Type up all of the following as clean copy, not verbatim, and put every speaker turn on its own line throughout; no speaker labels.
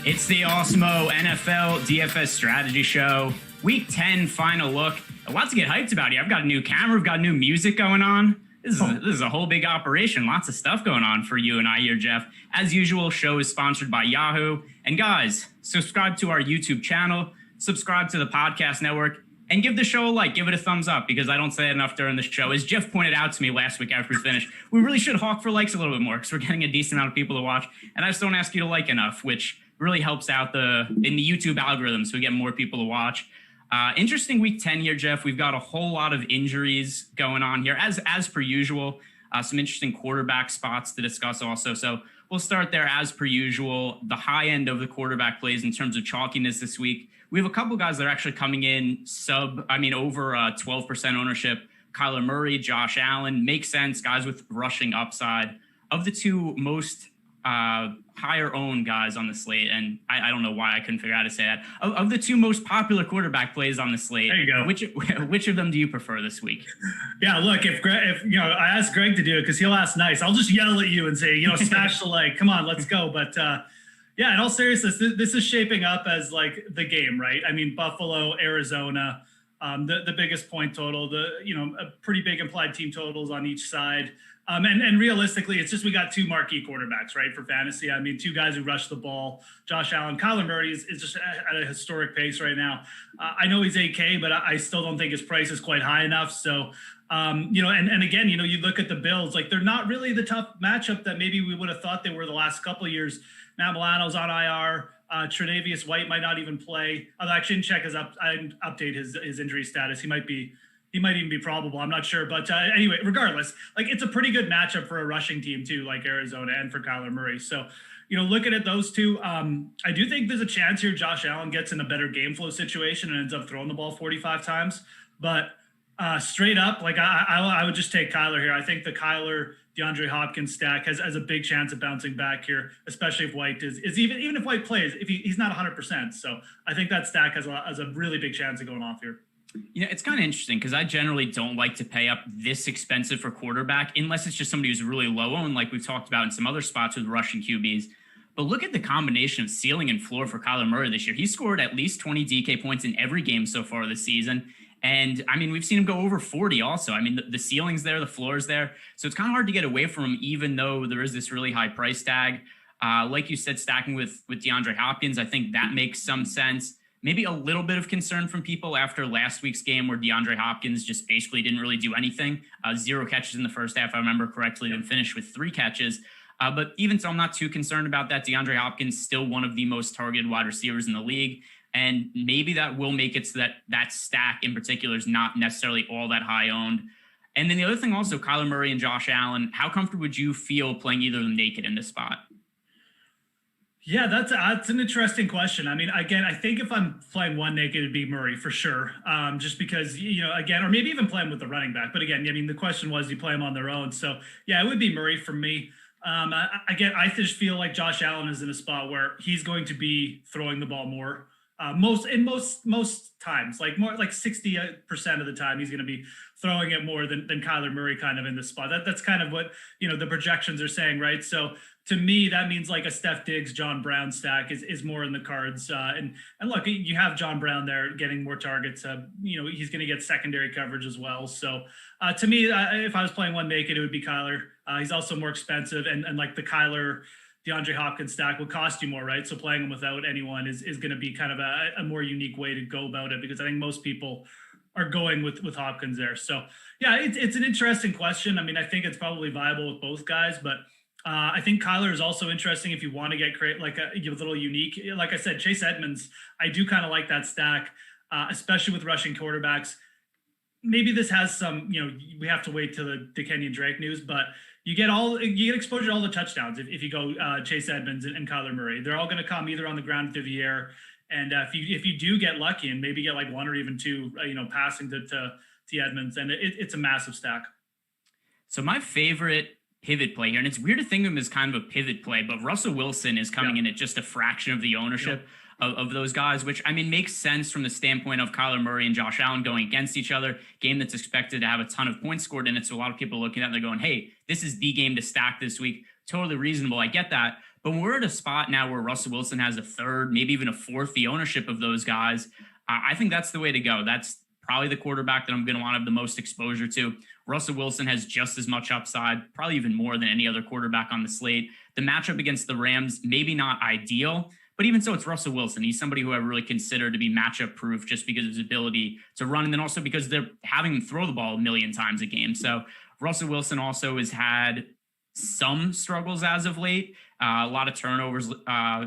It's the Awesemo NFL DFS strategy show. Week 10 final look. A lot to get hyped about here. I've got a new camera. We've got new music going on. This is a whole big operation. Lots of stuff going on for you and I here, Jeff. As usual, show is sponsored by Yahoo. And guys, subscribe to our YouTube channel, subscribe to the podcast network, and give the show a like. Give it a thumbs up, because I don't say it enough during the show. As Jeff pointed out to me last week after we finished, we really should hawk for likes a little bit more, because we're getting a decent amount of people to watch. And I just don't ask you to like enough, which really helps out in the YouTube algorithm, so we get more people to watch. Interesting week 10 here, Jeff. We've got a whole lot of injuries going on here, as per usual. Some interesting quarterback spots to discuss also. So we'll start there as per usual. The high end of the quarterback plays in terms of chalkiness this week. We have a couple guys that are actually coming in over 12% ownership. Kyler Murray, Josh Allen, makes sense. Guys with rushing upside. Of the two most higher owned guys on the slate, and I don't know why I couldn't figure out how to say that. Of the two most popular quarterback plays on the slate,
there you
go. Which of them do you prefer this week?
Yeah, look, if I asked Greg to do it because he'll ask nice, I'll just yell at you and say, smash the like, come on, let's go. But yeah, in all seriousness, this is shaping up as like the game, right? I mean, Buffalo, Arizona, the biggest point total, a pretty big implied team totals on each side. And realistically, it's just we got two marquee quarterbacks, right, for fantasy. I mean, two guys who rush the ball. Josh Allen, Kyler Murray is just at a historic pace right now. I know he's 8K, but I still don't think his price is quite high enough. So, and again, you look at the Bills, like they're not really the tough matchup that maybe we would have thought they were the last couple of years. Matt Milano's on IR. Tre'Davious White might not even play. Although I shouldn't check update his injury status. He might even be probable. I'm not sure. But anyway, regardless, like it's a pretty good matchup for a rushing team too, like Arizona, and for Kyler Murray. So, looking at those two, I do think there's a chance here Josh Allen gets in a better game flow situation and ends up throwing the ball 45 times. But straight up, like I would just take Kyler here. I think the Kyler DeAndre Hopkins stack has a big chance of bouncing back here, especially if White is even if White plays, if he's not 100%. So I think that stack has a really big chance of going off here.
It's kind of interesting because I generally don't like to pay up this expensive for quarterback unless it's just somebody who's really low owned, like we've talked about in some other spots with rushing QBs. But look at the combination of ceiling and floor for Kyler Murray this year. He scored at least 20 DK points in every game so far this season. And I mean, we've seen him go over 40 also. I mean, the ceiling's there, the floor's there. So it's kind of hard to get away from him, even though there is this really high price tag. Like you said, stacking with DeAndre Hopkins, I think that makes some sense. Maybe a little bit of concern from people after last week's game where DeAndre Hopkins just basically didn't really do anything. 0 catches in the first half, I remember correctly, then finished with 3 catches. But even so, I'm not too concerned about that. DeAndre Hopkins still one of the most targeted wide receivers in the league. And maybe that will make it so that stack in particular is not necessarily all that high owned. And then the other thing also, Kyler Murray and Josh Allen, how comfortable would you feel playing either of them naked in this spot?
Yeah, that's an interesting question. I mean, again, I think if I'm playing one naked, it'd be Murray for sure. Just because, again, or maybe even playing with the running back. But again, I mean, the question was, do you play them on their own? So yeah, it would be Murray for me. Again, I just feel like Josh Allen is in a spot where he's going to be throwing the ball more. Most times, like more like 60% of the time, he's going to be throwing it more than Kyler Murray kind of in this spot. That's kind of what, the projections are saying, right? So to me, that means like a Steph Diggs, John Brown stack is more in the cards. And look, you have John Brown there getting more targets. He's going to get secondary coverage as well. So to me, if I was playing one naked, it would be Kyler. He's also more expensive, and like the Kyler DeAndre Hopkins stack will cost you more, right? So playing him without anyone is going to be kind of a more unique way to go about it, because I think most people are going with Hopkins there. So yeah, it's an interesting question. I mean, I think it's probably viable with both guys, but I think Kyler is also interesting if you want to get like a little unique. Like I said, Chase Edmonds, I do kind of like that stack, especially with rushing quarterbacks. Maybe this has some, we have to wait till the Kenyon Drake news, but you get exposure to all the touchdowns if you go Chase Edmonds and Kyler Murray. They're all going to come either on the ground or through the air. And if you do get lucky and maybe get like 1 or even 2, passing to Edmonds, and it's a massive stack.
So my favorite pivot play here, and it's weird to think of him as kind of a pivot play, but Russell Wilson is coming in at just a fraction of the ownership of those guys, which I mean makes sense from the standpoint of Kyler Murray and Josh Allen going against each other, game that's expected to have a ton of points scored in it. So a lot of people are looking at it and they're going, hey, this is the game to stack this week. totally reasonable. I get that. But we're at a spot now where Russell Wilson has a third, maybe even a fourth, the ownership of those guys. I think that's the way to go. That's probably the quarterback that I'm going to want to have the most exposure to. Russell Wilson has just as much upside, probably even more than any other quarterback on the slate. The matchup against the Rams, maybe not ideal, but even so, it's Russell Wilson. He's somebody who I really consider to be matchup proof just because of his ability to run, and then also because they're having him throw the ball a million times a game. So Russell Wilson also has had some struggles as of late, a lot of turnovers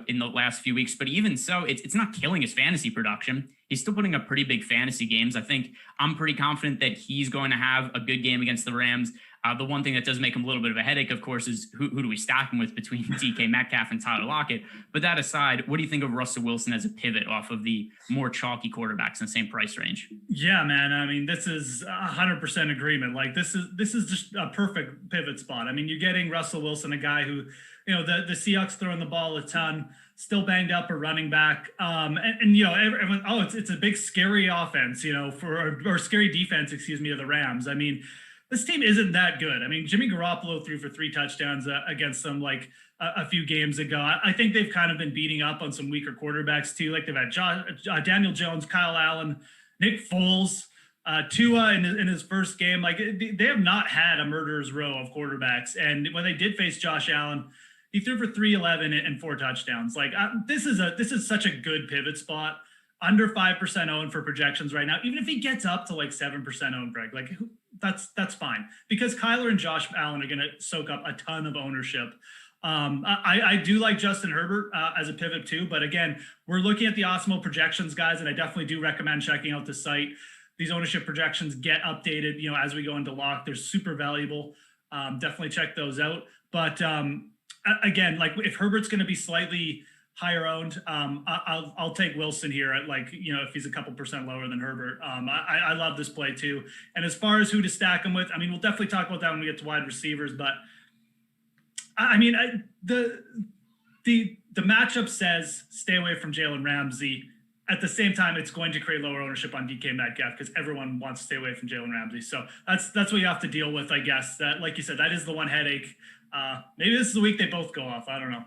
in the last few weeks, but even so, it's not killing his fantasy production. He's still putting up pretty big fantasy games. I think I'm pretty confident that he's going to have a good game against the Rams. The one thing that does make him a little bit of a headache, of course, is who do we stack him with between DK Metcalf and Tyler Lockett? But that aside, what do you think of Russell Wilson as a pivot off of the more chalky quarterbacks in the same price range?
Yeah, man. I mean, this is 100% agreement. Like this is just a perfect pivot spot. I mean, you're getting Russell Wilson, a guy who, the Seahawks throwing the ball a ton, still banged up a running back. And everyone, it's a big scary offense, or scary defense, of the Rams. I mean, this team isn't that good. I mean, Jimmy Garoppolo threw for 3 touchdowns against them like a few games ago. I think they've kind of been beating up on some weaker quarterbacks too. Like they've had Daniel Jones, Kyle Allen, Nick Foles, Tua in his first game. Like they have not had a murderer's row of quarterbacks. And when they did face Josh Allen, he threw for 311 and 4 touchdowns. Like this is such a good pivot spot. Under 5% owned for projections right now. Even if he gets up to like 7% owned, Greg, like that's fine, because Kyler and Josh Allen are going to soak up a ton of ownership. I do like Justin Herbert as a pivot too, but again, we're looking at the Awesemo projections, guys, and I definitely do recommend checking out the site. These ownership projections get updated, as we go into lock. They're super valuable. Definitely check those out. But again, like if Herbert's going to be slightly higher owned, I'll take Wilson here at if he's a couple percent lower than Herbert. I love this play too. And as far as who to stack him with, I mean, we'll definitely talk about that when we get to wide receivers, but I mean, the matchup says stay away from Jalen Ramsey. At the same time, it's going to create lower ownership on DK Metcalf because everyone wants to stay away from Jalen Ramsey. So that's what you have to deal with, I guess. That, like you said, that is the one headache. Maybe this is the week they both go off. I don't know.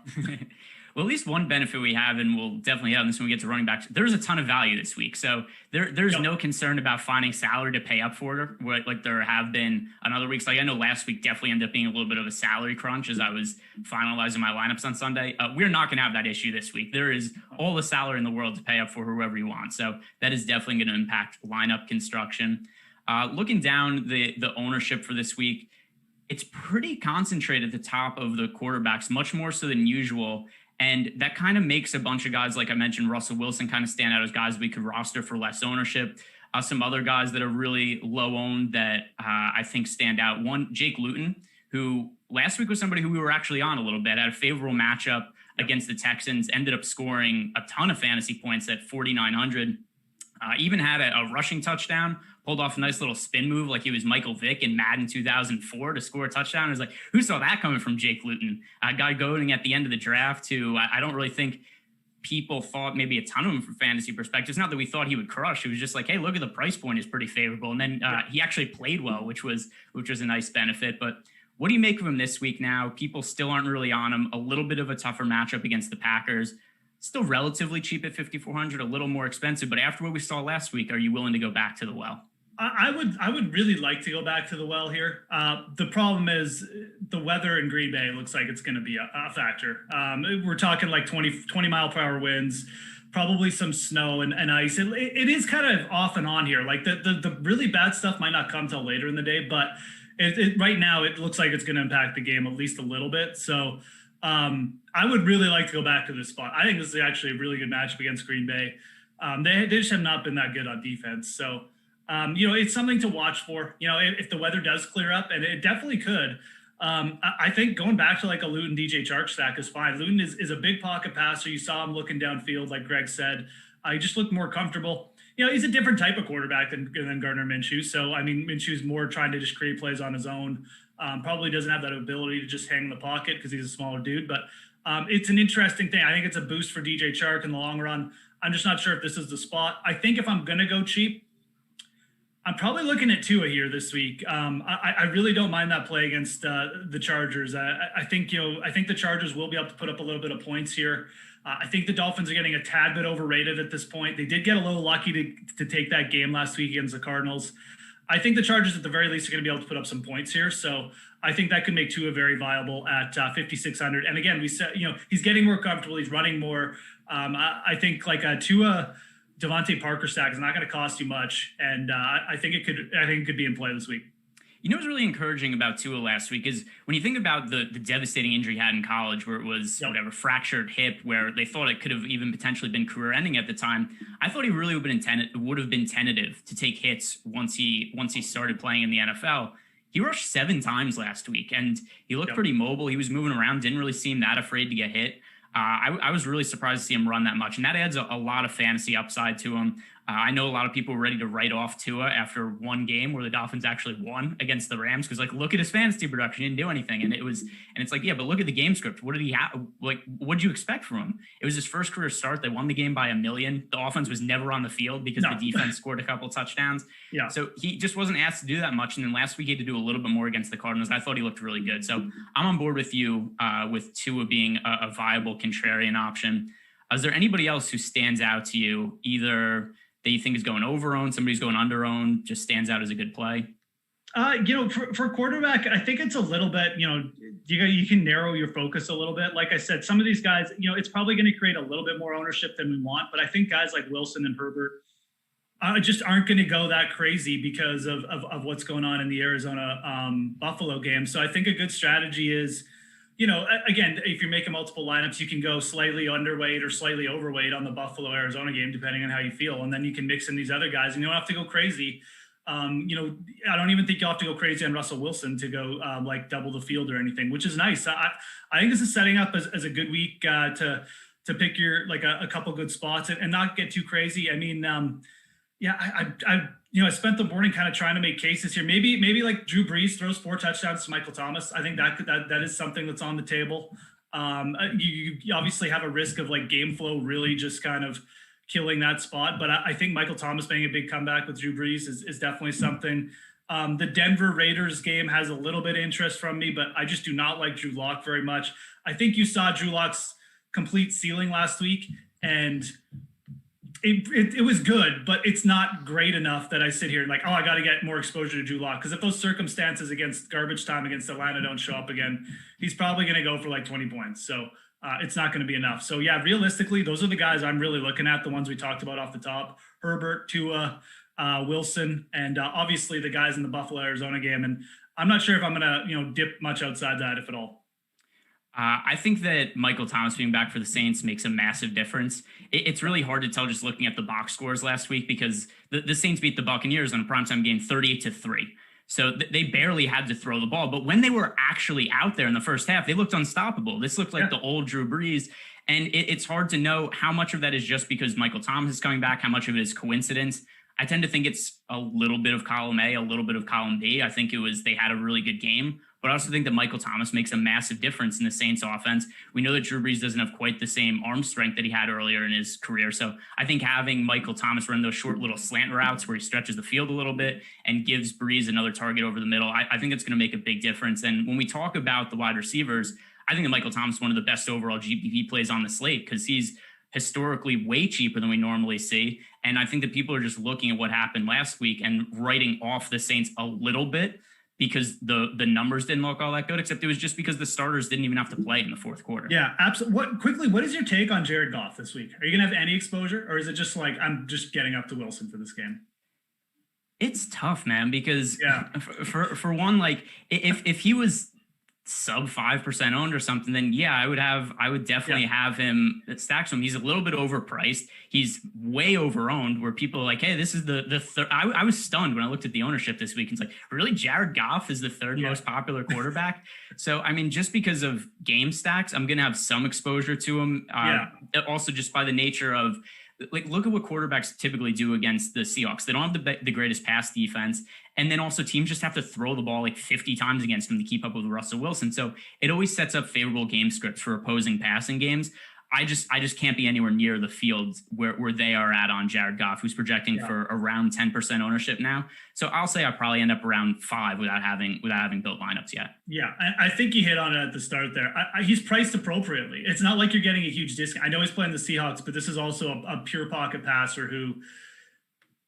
Well, at least one benefit we have, and we'll definitely have this when we get to running backs, there's a ton of value this week. So there's no concern about finding salary to pay up for it, like there have been on other weeks. Like I know last week definitely ended up being a little bit of a salary crunch as I was finalizing my lineups on Sunday. We're not going to have that issue this week. There is all the salary in the world to pay up for whoever you want. So that is definitely going to impact lineup construction. Looking down the ownership for this week, it's pretty concentrated at the top of the quarterbacks, much more so than usual. And that kind of makes a bunch of guys, like I mentioned, Russell Wilson, kind of stand out as guys we could roster for less ownership. Some other guys that are really low owned that I think stand out. One, Jake Luton, who last week was somebody who we were actually on a little bit, had a favorable matchup against the Texans, ended up scoring a ton of fantasy points at 4,900. Even had a rushing touchdown, pulled off a nice little spin move like he was Michael Vick in Madden 2004 to score a touchdown. It was like, who saw that coming from Jake Luton? A guy going at the end of the draft who I don't really think people thought maybe a ton of him from fantasy perspective. It's not that we thought he would crush. It was just like, hey, look at the price point is pretty favorable. And then he actually played well, which was a nice benefit. But what do you make of him this week now? People still aren't really on him. A little bit of a tougher matchup against the Packers. Still relatively cheap at 5,400, a little more expensive. But after what we saw last week, are you willing to go back to the well?
I would really like to go back to the well here. The problem is the weather in Green Bay looks like it's going to be a factor. We're talking like 20 mile per hour winds, probably some snow and ice. It is kind of off and on here. Like the really bad stuff might not come till later in the day, but right now it looks like it's going to impact the game at least a little bit. So I would really like to go back to this spot. I think this is actually a really good matchup against Green Bay. They just have not been that good on defense. So, it's something to watch for, if the weather does clear up, and it definitely could. I think going back to like a Luton DJ Chark stack is fine. Luton is a big pocket passer. You saw him looking downfield, like Greg said. He just looked more comfortable. He's a different type of quarterback than Gardner Minshew. So, I mean, Minshew's more trying to just create plays on his own. Probably doesn't have that ability to just hang in the pocket because he's a smaller dude. But it's an interesting thing. I think it's a boost for DJ Chark in the long run. I'm just not sure if this is the spot. I think if I'm going to go cheap, I'm probably looking at Tua here this week. I really don't mind that play against the Chargers. I think the Chargers will be able to put up a little bit of points here. I think the Dolphins are getting a tad bit overrated at this point. They did get a little lucky to take that game last week against the Cardinals. I think the Chargers at the very least are going to be able to put up some points here. So I think that could make Tua very viable at 5,600. And again, we said, he's getting more comfortable. He's running more. I think like a Tua Devontae Parker stack is not going to cost you much. And I think it could be in play this week.
You know what's really encouraging about Tua last week is when you think about the devastating injury he had in college, where it was fractured hip, where they thought it could have even potentially been career-ending at the time. I thought he really would have been tentative to take hits once he started playing in the NFL. He rushed 7 times last week, and he looked pretty mobile. He was moving around, didn't really seem that afraid to get hit. I was really surprised to see him run that much, and that adds a lot of fantasy upside to him. I know a lot of people were ready to write off Tua after one game where the Dolphins actually won against the Rams because, look at his fantasy production. He didn't do anything. And it's like, yeah, but look at the game script. What did he have? What did you expect from him? It was his first career start. They won the game by 1 million. The offense was never on the field because the defense scored a couple touchdowns. Yeah. So he just wasn't asked to do that much. And then last week he had to do a little bit more against the Cardinals. I thought he looked really good. So I'm on board with you with Tua being a viable contrarian option. Is there anybody else who stands out to you, either that you think is going over owned, somebody's going under owned, just stands out as a good play?
For quarterback, I think it's a little bit, you can narrow your focus a little bit. Like I said, some of these guys, it's probably going to create a little bit more ownership than we want. But I think guys like Wilson and Herbert just aren't going to go that crazy because of what's going on in the Arizona Buffalo game. So I think a good strategy is, again, if you're making multiple lineups, you can go slightly underweight or slightly overweight on the Buffalo-Arizona game, depending on how you feel. And then you can mix in these other guys, and you don't have to go crazy. I don't even think you'll have to go crazy on Russell Wilson to go double the field or anything, which is nice. I think this is setting up as a good week to pick your a couple good spots and not get too crazy. I mean, I spent the morning kind of trying to make cases here. Maybe like Drew Brees throws 4 touchdowns to Michael Thomas. I think that is something that's on the table. You obviously have a risk of game flow really just kind of killing that spot. But I think Michael Thomas making a big comeback with Drew Brees is definitely something. The Denver Raiders game has a little bit of interest from me, but I just do not like Drew Lock very much. I think you saw Drew Lock's complete ceiling last week, and it was good, but it's not great enough that I sit here and I got to get more exposure to Drew Lock. Because if those circumstances against garbage time against Atlanta don't show up again, he's probably going to go for 20 points. So it's not going to be enough. So yeah, realistically, those are the guys I'm really looking at, the ones we talked about off the top: Herbert, Tua, Wilson, and obviously the guys in the Buffalo Arizona game. And I'm not sure if I'm going to dip much outside that, if at all.
I think that Michael Thomas being back for the Saints makes a massive difference. It's really hard to tell just looking at the box scores last week because the Saints beat the Buccaneers in a primetime game 38-3. So they barely had to throw the ball. But when they were actually out there in the first half, they looked unstoppable. This looked like the old Drew Brees. And it's hard to know how much of that is just because Michael Thomas is coming back, how much of it is coincidence. I tend to think it's a little bit of column A, a little bit of column B. I think they had a really good game. But I also think that Michael Thomas makes a massive difference in the Saints offense. We know that Drew Brees doesn't have quite the same arm strength that he had earlier in his career. So I think having Michael Thomas run those short little slant routes where he stretches the field a little bit and gives Brees another target over the middle, I think it's going to make a big difference. And when we talk about the wide receivers, I think that Michael Thomas is one of the best overall GPP plays on the slate because he's historically way cheaper than we normally see. And I think that people are just looking at what happened last week and writing off the Saints a little bit because the numbers didn't look all that good, except it was just because the starters didn't even have to play in the fourth quarter.
Yeah, absolutely. What is your take on Jared Goff this week? Are you going to have any exposure, or is it just I'm just getting up to Wilson for this game?
It's tough, man, because for one, if he was sub 5% owned or something, then I would definitely have him stacked. Him. He's a little bit overpriced. He's way over owned where people are like, hey, this is the third. I was stunned when I looked at the ownership this week. It's like, really, Jared Goff is the third most popular quarterback. So, I mean, just because of game stacks, I'm going to have some exposure to him. Also just by the nature of, look at what quarterbacks typically do against the Seahawks. They don't have the greatest pass defense. And then also teams just have to throw the ball 50 times against them to keep up with Russell Wilson. So it always sets up favorable game scripts for opposing passing games. I just can't be anywhere near the field where they are at on Jared Goff, who's projecting for around 10% ownership now. So I'll say I probably end up around 5 without having built lineups yet.
Yeah, I think you hit on it at the start there. He's priced appropriately. It's not like you're getting a huge discount. I know he's playing the Seahawks, but this is also a pure pocket passer who,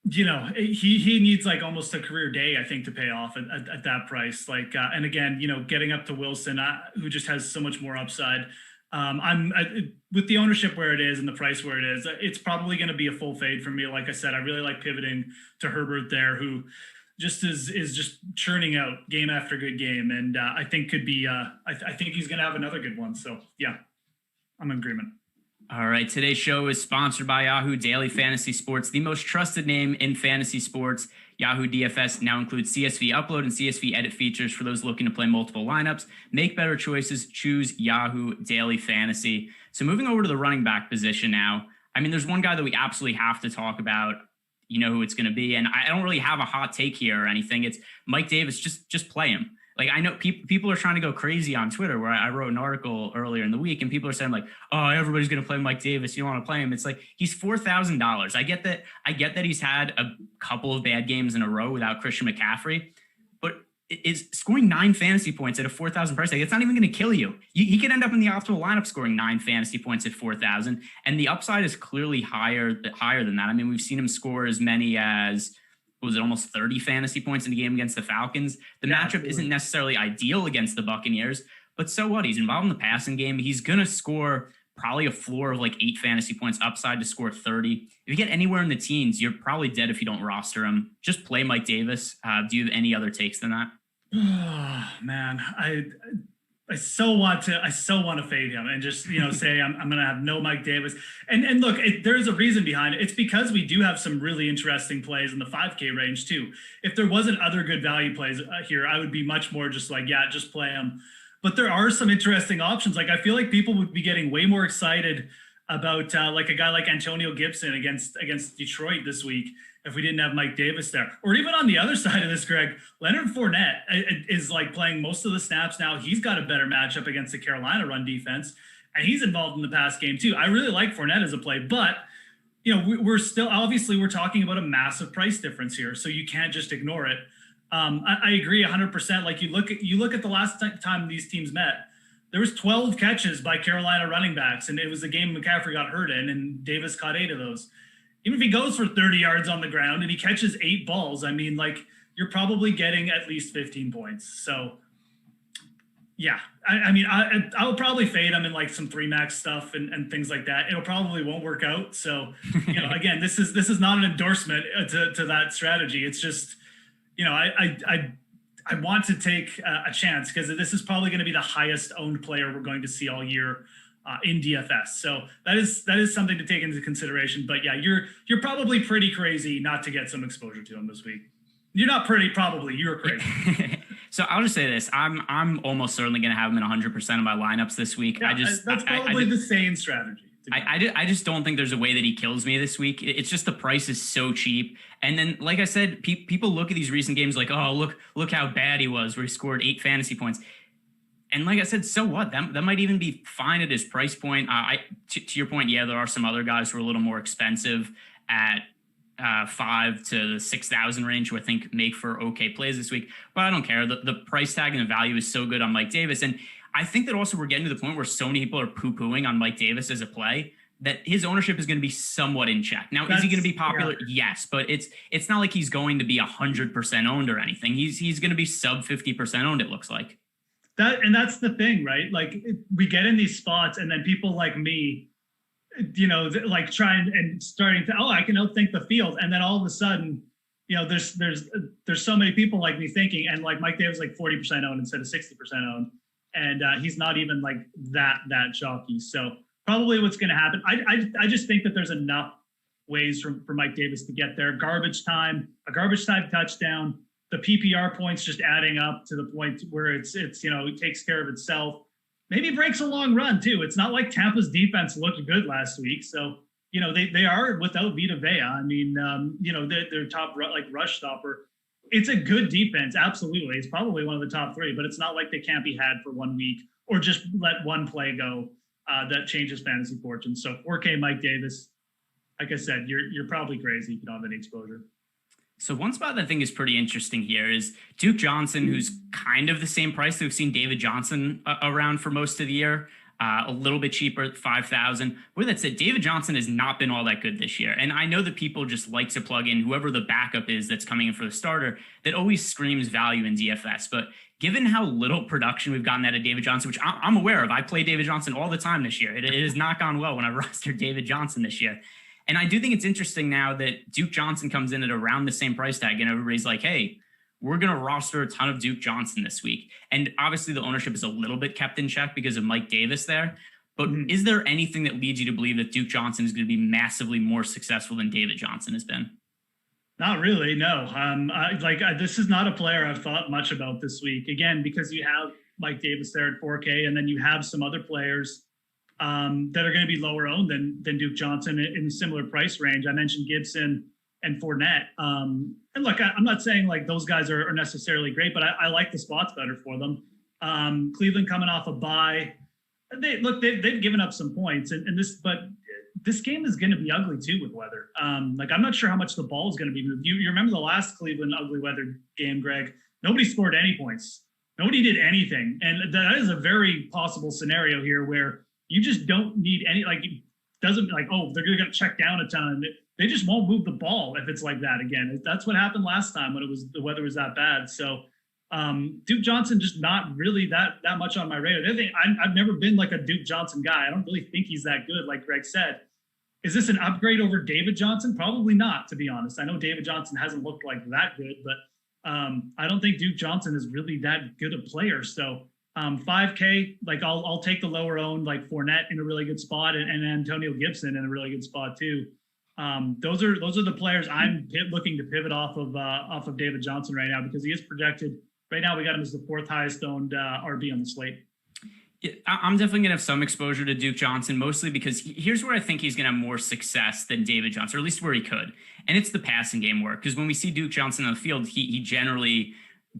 he needs like almost a career day, I think, to pay off at that price. Like, and again, getting up to Wilson, who just has so much more upside. With the ownership where it is and the price where it is, it's probably going to be a full fade for me. Like I said, I really like pivoting to Herbert there, who just is just churning out game after good game. And I think could be, I think he's going to have another good one. So yeah, I'm in agreement.
All right. Today's show is sponsored by Yahoo Daily Fantasy Sports, the most trusted name in fantasy sports. Yahoo DFS now includes CSV upload and CSV edit features for those looking to play multiple lineups. Make better choices. Choose Yahoo Daily Fantasy. So moving over to the running back position now. I mean, there's one guy that we absolutely have to talk about. You know who it's going to be. And I don't really have a hot take here or anything. It's Mike Davis. Just play him. Like, I know people are trying to go crazy on Twitter, where I wrote an article earlier in the week and people are saying like, oh, everybody's going to play Mike Davis. You don't want to play him. It's like, he's $4,000. I get that he's had a couple of bad games in a row without Christian McCaffrey, but is scoring 9 fantasy points at a 4,000 price tag. It's not even going to kill you. He could end up in the optimal lineup scoring 9 fantasy points at 4,000. And the upside is clearly higher than that. I mean, we've seen him score as many as, was it almost 30 fantasy points in the game against the Falcons? The matchup isn't necessarily ideal against the Buccaneers, but so what? He's involved in the passing game. He's going to score probably a floor of like 8 fantasy points, upside to score 30. If you get anywhere in the teens, you're probably dead if you don't roster him. Just play Mike Davis. Do you have any other takes than that?
Oh, man, I so want to fade him and just, say I'm going to have no Mike Davis. And look, there's a reason behind it. It's because we do have some really interesting plays in the 5K range too. If there wasn't other good value plays here, I would be much more just like, yeah, just play him. But there are some interesting options. Like, I feel like people would be getting way more excited about like a guy like Antonio Gibson against Detroit this week if we didn't have Mike Davis there. Or even on the other side of this, Greg, Leonard Fournette is like playing most of the snaps now. He's got a better matchup against the Carolina run defense, and he's involved in the pass game too. I really like Fournette as a play, but we're still, obviously we're talking about a massive price difference here, so you can't just ignore it. I agree 100%. Like, you look at the last time these teams met, there was 12 catches by Carolina running backs, and it was the game McCaffrey got hurt in, and Davis caught 8 of those. Even if he goes for 30 yards on the ground and he catches 8 balls, I mean, like, you're probably getting at least 15 points. So, yeah, I mean, I'll probably fade him in like some 3 max stuff and things like that. It'll probably won't work out. So, again, this is not an endorsement to that strategy. It's just, I want to take a chance because this is probably going to be the highest owned player we're going to see all year in DFS. So that is something to take into consideration. But yeah, you're probably pretty crazy not to get some exposure to him this week. You're not pretty, probably. You're crazy.
So I'll just say this. I'm almost certainly going to have him in 100% of my lineups this week.
Yeah, that's probably the same strategy.
I just don't think there's a way that he kills me this week. It's just the price is so cheap. And then, like I said, people look at these recent games like, oh, look how bad he was, where he scored 8 fantasy points. And like I said, so what? That might even be fine at his price point. To your point, yeah, there are some other guys who are a little more expensive at 5 to the 6,000 range, who I think make for okay plays this week. But I don't care. The price tag and the value is so good on Mike Davis. And I think that also we're getting to the point where so many people are poo-pooing on Mike Davis as a play that his ownership is going to be somewhat in check. Now, is he going to be popular? Yeah. Yes, but it's not like he's going to be 100% owned or anything. He's going to be sub 50% owned, it looks like.
That's the thing, right? Like, we get in these spots and then people like me, like trying and starting to, I can outthink the field. And then all of a sudden, there's so many people like me thinking, and like Mike Davis, like 40% owned instead of 60% owned. And he's not even like that chalky. So probably what's going to happen, I just think that there's enough ways for Mike Davis to get there. A garbage time touchdown, the PPR points just adding up to the point where it's it takes care of itself. Maybe breaks a long run too. It's not like Tampa's defense looked good last week. So, they are without Vita Vea. I mean, their top rush stopper. It's a good defense. Absolutely. It's probably one of the top 3, but it's not like they can't be had for 1 week or just let one play go. that changes fantasy fortunes. So 4K Mike Davis, like I said, you're probably crazy if you don't have any exposure.
So one spot that I think is pretty interesting here is Duke Johnson, who's kind of the same price that we've seen David Johnson around for most of the year. A little bit cheaper at 5,000. With that said, David Johnson has not been all that good this year. And I know that people just like to plug in whoever the backup is that's coming in for the starter. That always screams value in DFS. But given how little production we've gotten out of David Johnson, which I'm aware of, I play David Johnson all the time this year. It has not gone well when I rostered David Johnson this year. And I do think it's interesting now that Duke Johnson comes in at around the same price tag and everybody's like, hey, we're going to roster a ton of Duke Johnson this week. And obviously the ownership is a little bit kept in check because of Mike Davis there. But is there anything that leads you to believe that Duke Johnson is going to be massively more successful than David Johnson has been?
Not really, no. This is not a player I've thought much about this week. Again, because you have Mike Davis there at 4K, and then you have some other players that are going to be lower owned than Duke Johnson in a similar price range. I mentioned Gibson and Fournette. And look, I'm not saying like those guys are necessarily great, but I like the spots better for them. Cleveland coming off a bye. They've given up some points, but this game is going to be ugly too with weather. I'm not sure how much the ball is going to be moved. You remember the last Cleveland ugly weather game, Greg? Nobody scored any points. Nobody did anything. And that is a very possible scenario here where you just don't need any, they're going to check down a ton. They just won't move the ball if it's like that again. That's what happened last time when the weather was that bad. So Duke Johnson just not really that much on my radar. The other thing, I've never been like a Duke Johnson guy. I don't really think he's that good, like Greg said. Is this an upgrade over David Johnson? Probably not, to be honest. I know David Johnson hasn't looked like that good, but I don't think Duke Johnson is really that good a player. So 5K, I'll take the lower owned, like Fournette in a really good spot and Antonio Gibson in a really good spot too. Those are the players I'm looking to pivot off of David Johnson right now, because he is projected right now. We got him as the fourth highest owned RB on the slate.
Yeah, I'm definitely going to have some exposure to Duke Johnson, mostly because here's where I think he's going to have more success than David Johnson, or at least where he could. And it's the passing game work, because when we see Duke Johnson on the field, he generally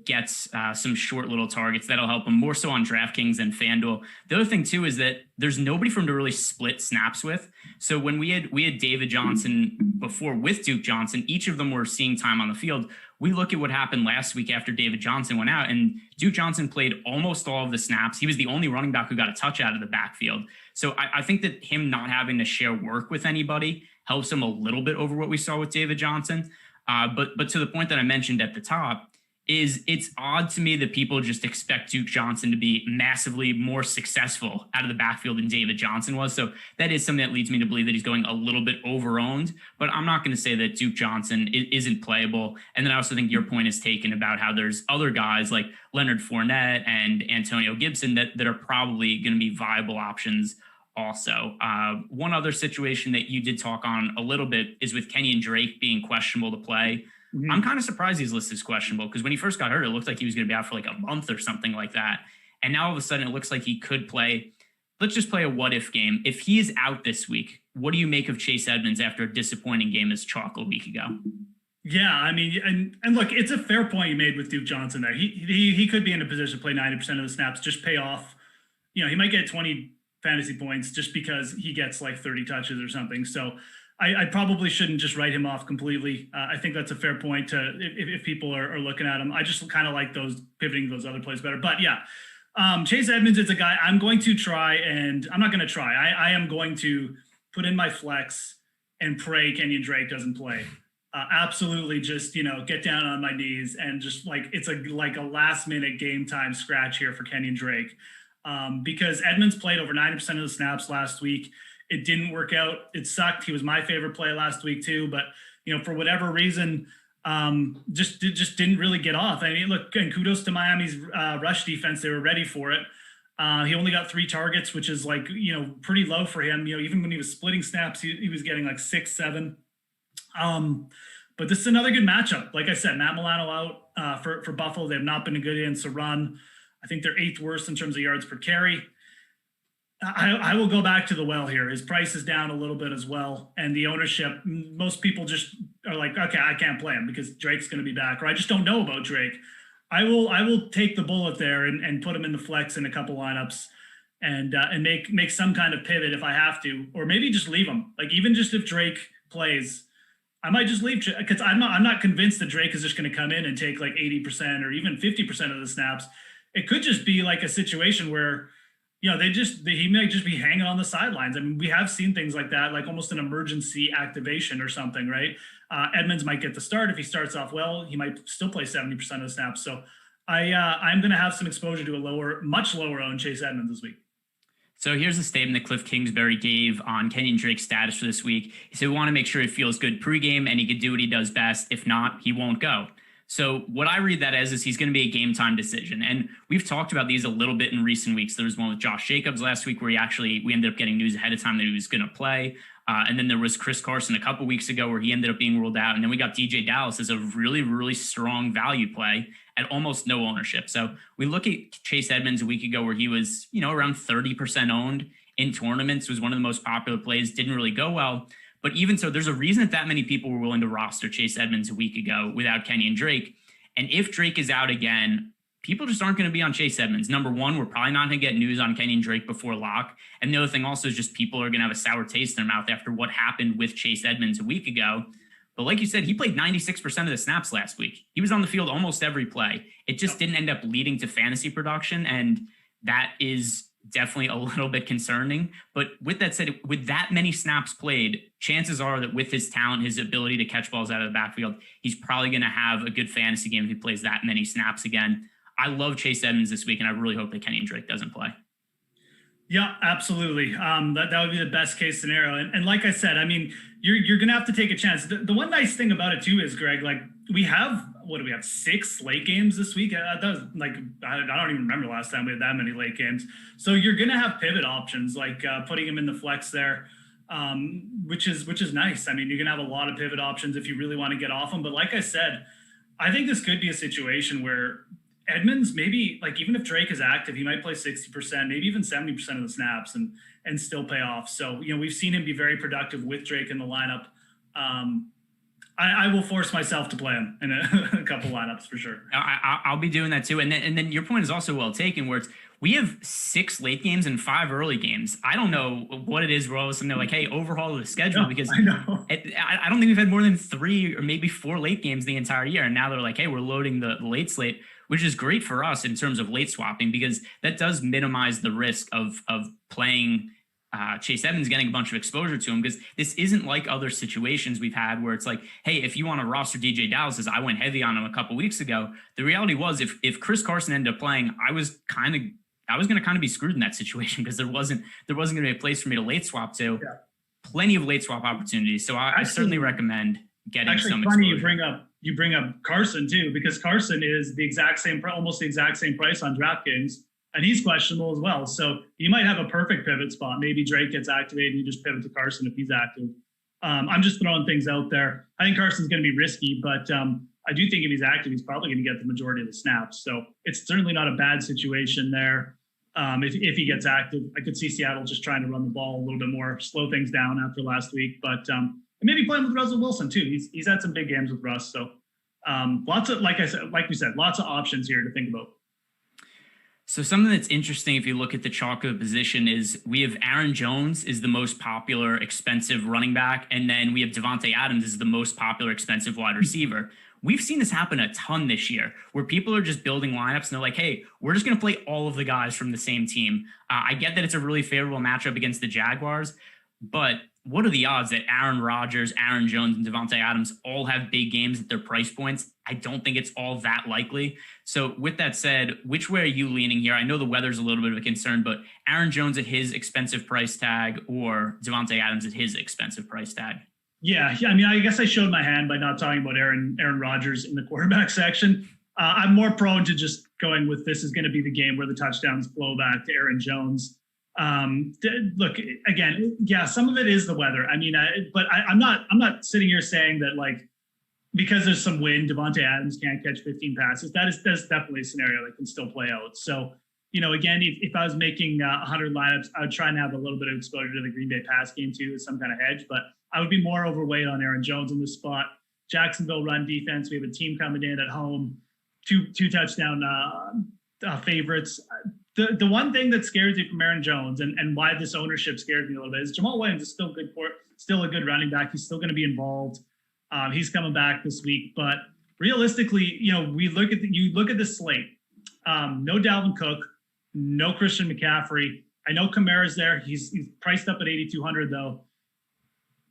gets some short little targets that'll help him more so on DraftKings and FanDuel. The other thing too is that there's nobody for him to really split snaps with. So when we had David Johnson before with Duke Johnson, each of them were seeing time on the field. We look at what happened last week after David Johnson went out, and Duke Johnson played almost all of the snaps. He was the only running back who got a touch out of the backfield. So I think that him not having to share work with anybody helps him a little bit over what we saw with David Johnson. But to the point that I mentioned at the top, is it's odd to me that people just expect Duke Johnson to be massively more successful out of the backfield than David Johnson was. So that is something that leads me to believe that he's going a little bit over-owned, but I'm not going to say that Duke Johnson isn't playable. And then I also think your point is taken about how there's other guys like Leonard Fournette and Antonio Gibson that are probably going to be viable options also. One other situation that you did talk on a little bit is with Kenyon Drake being questionable to play. Mm-hmm. I'm kind of surprised he's listed as questionable, because when he first got hurt, it looked like he was going to be out for like a month or something like that. And now all of a sudden it looks like he could play. Let's just play a what if game. If he is out this week, what do you make of Chase Edmonds after a disappointing game as chalk a week ago?
Yeah, I mean, and look, it's a fair point you made with Duke Johnson there. He could be in a position to play 90% of the snaps, just pay off. You know, he might get 20 fantasy points just because he gets like 30 touches or something. So I probably shouldn't just write him off completely. I think that's a fair point to if people are looking at him. I just kind of like those pivoting those other plays better. But yeah, Chase Edmonds is a guy I'm going to try, and I'm not going to try. I am going to put in my flex and pray Kenyon Drake doesn't play. Absolutely, just get down on my knees and just it's like a last minute game time scratch here for Kenyon Drake, because Edmonds played over 90% of the snaps last week. It didn't work out. It sucked. He was my favorite play last week too, but for whatever reason, just didn't really get off. I mean, look, and kudos to Miami's rush defense. They were ready for it. He only got 3 targets, which is pretty low for him. Even when he was splitting snaps, he was getting like 6, 7. But this is another good matchup. Like I said, Matt Milano out for Buffalo. They have not been a good against the run. I think they're 8th worst in terms of yards per carry. I will go back to the well here. His price is down a little bit as well. And the ownership, most people just are like, okay, I can't play him because Drake's going to be back, or I just don't know about Drake. I will take the bullet there and put him in the flex in a couple lineups. and make some kind of pivot if I have to, or maybe just leave him. Like even just if Drake plays, I might just leave because I'm not convinced that Drake is just going to come in and take like 80% or even 50% of the snaps. It could just be like a situation where, you know, he might just be hanging on the sidelines. I mean, we have seen things like that, like almost an emergency activation or something, right? Edmonds might get the start. If he starts off well, he might still play 70% of the snaps. So I'm going to have some exposure to a much lower owned Chase Edmonds this week.
So here's a statement that Cliff Kingsbury gave on Kenyon Drake's status for this week. He said, we want to make sure he feels good pregame and he can do what he does best. If not, he won't go. So what I read that as is he's going to be a game time decision. And we've talked about these a little bit in recent weeks. There was one with Josh Jacobs last week where we ended up getting news ahead of time that he was going to play. And then there was Chris Carson a couple weeks ago where he ended up being ruled out. And then we got DJ Dallas as a really, really strong value play at almost no ownership. So we look at Chase Edmonds a week ago where he was, around 30% owned in tournaments, was one of the most popular plays, didn't really go well. But even so, there's a reason that many people were willing to roster Chase Edmonds a week ago without Kenyon Drake. And if Drake is out again, people just aren't going to be on Chase Edmonds. Number one, we're probably not going to get news on Kenyon Drake before lock. And the other thing also is just people are going to have a sour taste in their mouth after what happened with Chase Edmonds a week ago. But like you said, he played 96% of the snaps last week. He was on the field almost every play. It just didn't end up leading to fantasy production. And that is definitely a little bit concerning. But with that said, with that many snaps played, chances are that with his talent, his ability to catch balls out of the backfield, he's probably going to have a good fantasy game if he plays that many snaps again. I love Chase Edmonds this week, and I really hope that Kenyon Drake doesn't play.
Yeah, absolutely. That would be the best case scenario. And like I said, I mean, you're going to have to take a chance. The one nice thing about it too is, Greg, like we have 6 late games this week? That was like, I don't even remember last time we had that many late games. So you're going to have pivot options, like putting him in the flex there, which is nice. I mean, you're going to have a lot of pivot options if you really want to get off him. But like I said, I think this could be a situation where Edmonds, maybe like even if Drake is active, he might play 60%, maybe even 70% of the snaps and still pay off. So, we've seen him be very productive with Drake in the lineup. I will force myself to play him in a couple lineups for sure.
I'll be doing that too. And then your point is also well taken, where we have 6 late games and 5 early games. I don't know what it is. We're all of a sudden they're like, hey, overhaul the schedule, because I don't think we've had more than 3 or maybe 4 late games the entire year. And now they're like, hey, we're loading the late slate, which is great for us in terms of late swapping, because that does minimize the risk of playing Chase Edmonds, getting a bunch of exposure to him, because this isn't like other situations we've had where it's like, hey, if you want to roster DJ Dallas, as I went heavy on him a couple weeks ago, the reality was if Chris Carson ended up playing, I was going to kind of be screwed in that situation, because there wasn't going to be a place for me to late swap to. Yeah. Plenty of late swap opportunities. So I certainly recommend getting some exposure.
Funny you bring up Carson too, because Carson is almost the exact same price on DraftKings, and he's questionable as well. So you might have a perfect pivot spot. Maybe Drake gets activated and you just pivot to Carson if he's active. I'm just throwing things out there. I think Carson's going to be risky, but I do think if he's active, he's probably going to get the majority of the snaps. So it's certainly not a bad situation there. If he gets active, I could see Seattle just trying to run the ball a little bit more, slow things down after last week, but maybe playing with Russell Wilson too. He's had some big games with Russ. So lots of, like we said, lots of options here to think about.
So something that's interesting, if you look at the chalk of the position, is we have Aaron Jones is the most popular expensive running back, and then we have Devontae Adams is the most popular expensive wide receiver. We've seen this happen a ton this year, where people are just building lineups and they're like, hey, we're just going to play all of the guys from the same team. I get that it's a really favorable matchup against the Jaguars, but what are the odds that Aaron Rodgers, Aaron Jones, and Devontae Adams all have big games at their price points? I don't think it's all that likely. So with that said, which way are you leaning here? I know the weather's a little bit of a concern, but Aaron Jones at his expensive price tag or Devontae Adams at his expensive price tag?
Yeah. I mean, I guess I showed my hand by not talking about Aaron Rodgers in the quarterback section. I'm more prone to just going with this is going to be the game where the touchdowns flow back to Aaron Jones. Look, again, yeah, some of it is the weather. I mean, I'm not sitting here saying that like, because there's some wind, Devontae Adams can't catch 15 passes. That's definitely a scenario that can still play out. So, again, if I was making 100 lineups, I would try and have a little bit of exposure to the Green Bay pass game too, as some kind of hedge, but I would be more overweight on Aaron Jones in this spot. Jacksonville run defense. We have a team coming in at home, two touchdown favorites. the one thing that scares you from Aaron Jones and why this ownership scares me a little bit is Jamal Williams is still still a good running back. He's still going to be involved. He's coming back this week, but realistically, you look at the slate. No Dalvin Cook, no Christian McCaffrey. I know Kamara's there. He's priced up at 8,200 though.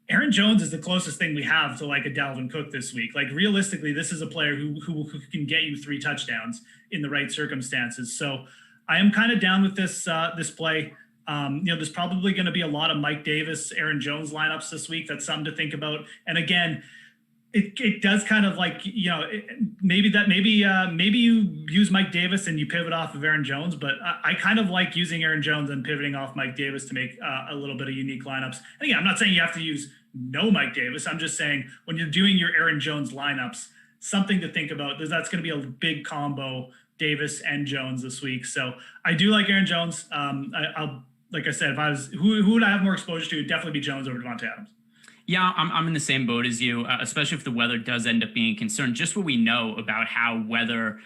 Aaron Jones is the closest thing we have to like a Dalvin Cook this week. Like realistically, this is a player who can get you 3 touchdowns in the right circumstances. So I am kind of down with this play. There's probably going to be a lot of Mike Davis, Aaron Jones lineups this week. That's something to think about. And again, it does kind of like, maybe you use Mike Davis and you pivot off of Aaron Jones, but I kind of like using Aaron Jones and pivoting off Mike Davis to make a little bit of unique lineups. And again, I'm not saying you have to use no Mike Davis. I'm just saying when you're doing your Aaron Jones lineups, something to think about. That's going to be a big combo, Davis and Jones this week. So I do like Aaron Jones. I'll like I said, if I was who would I have more exposure to? It'd definitely be Jones over Devontae Adams.
Yeah, I'm in the same boat as you, especially if the weather does end up being a concern. Just what we know about how weather,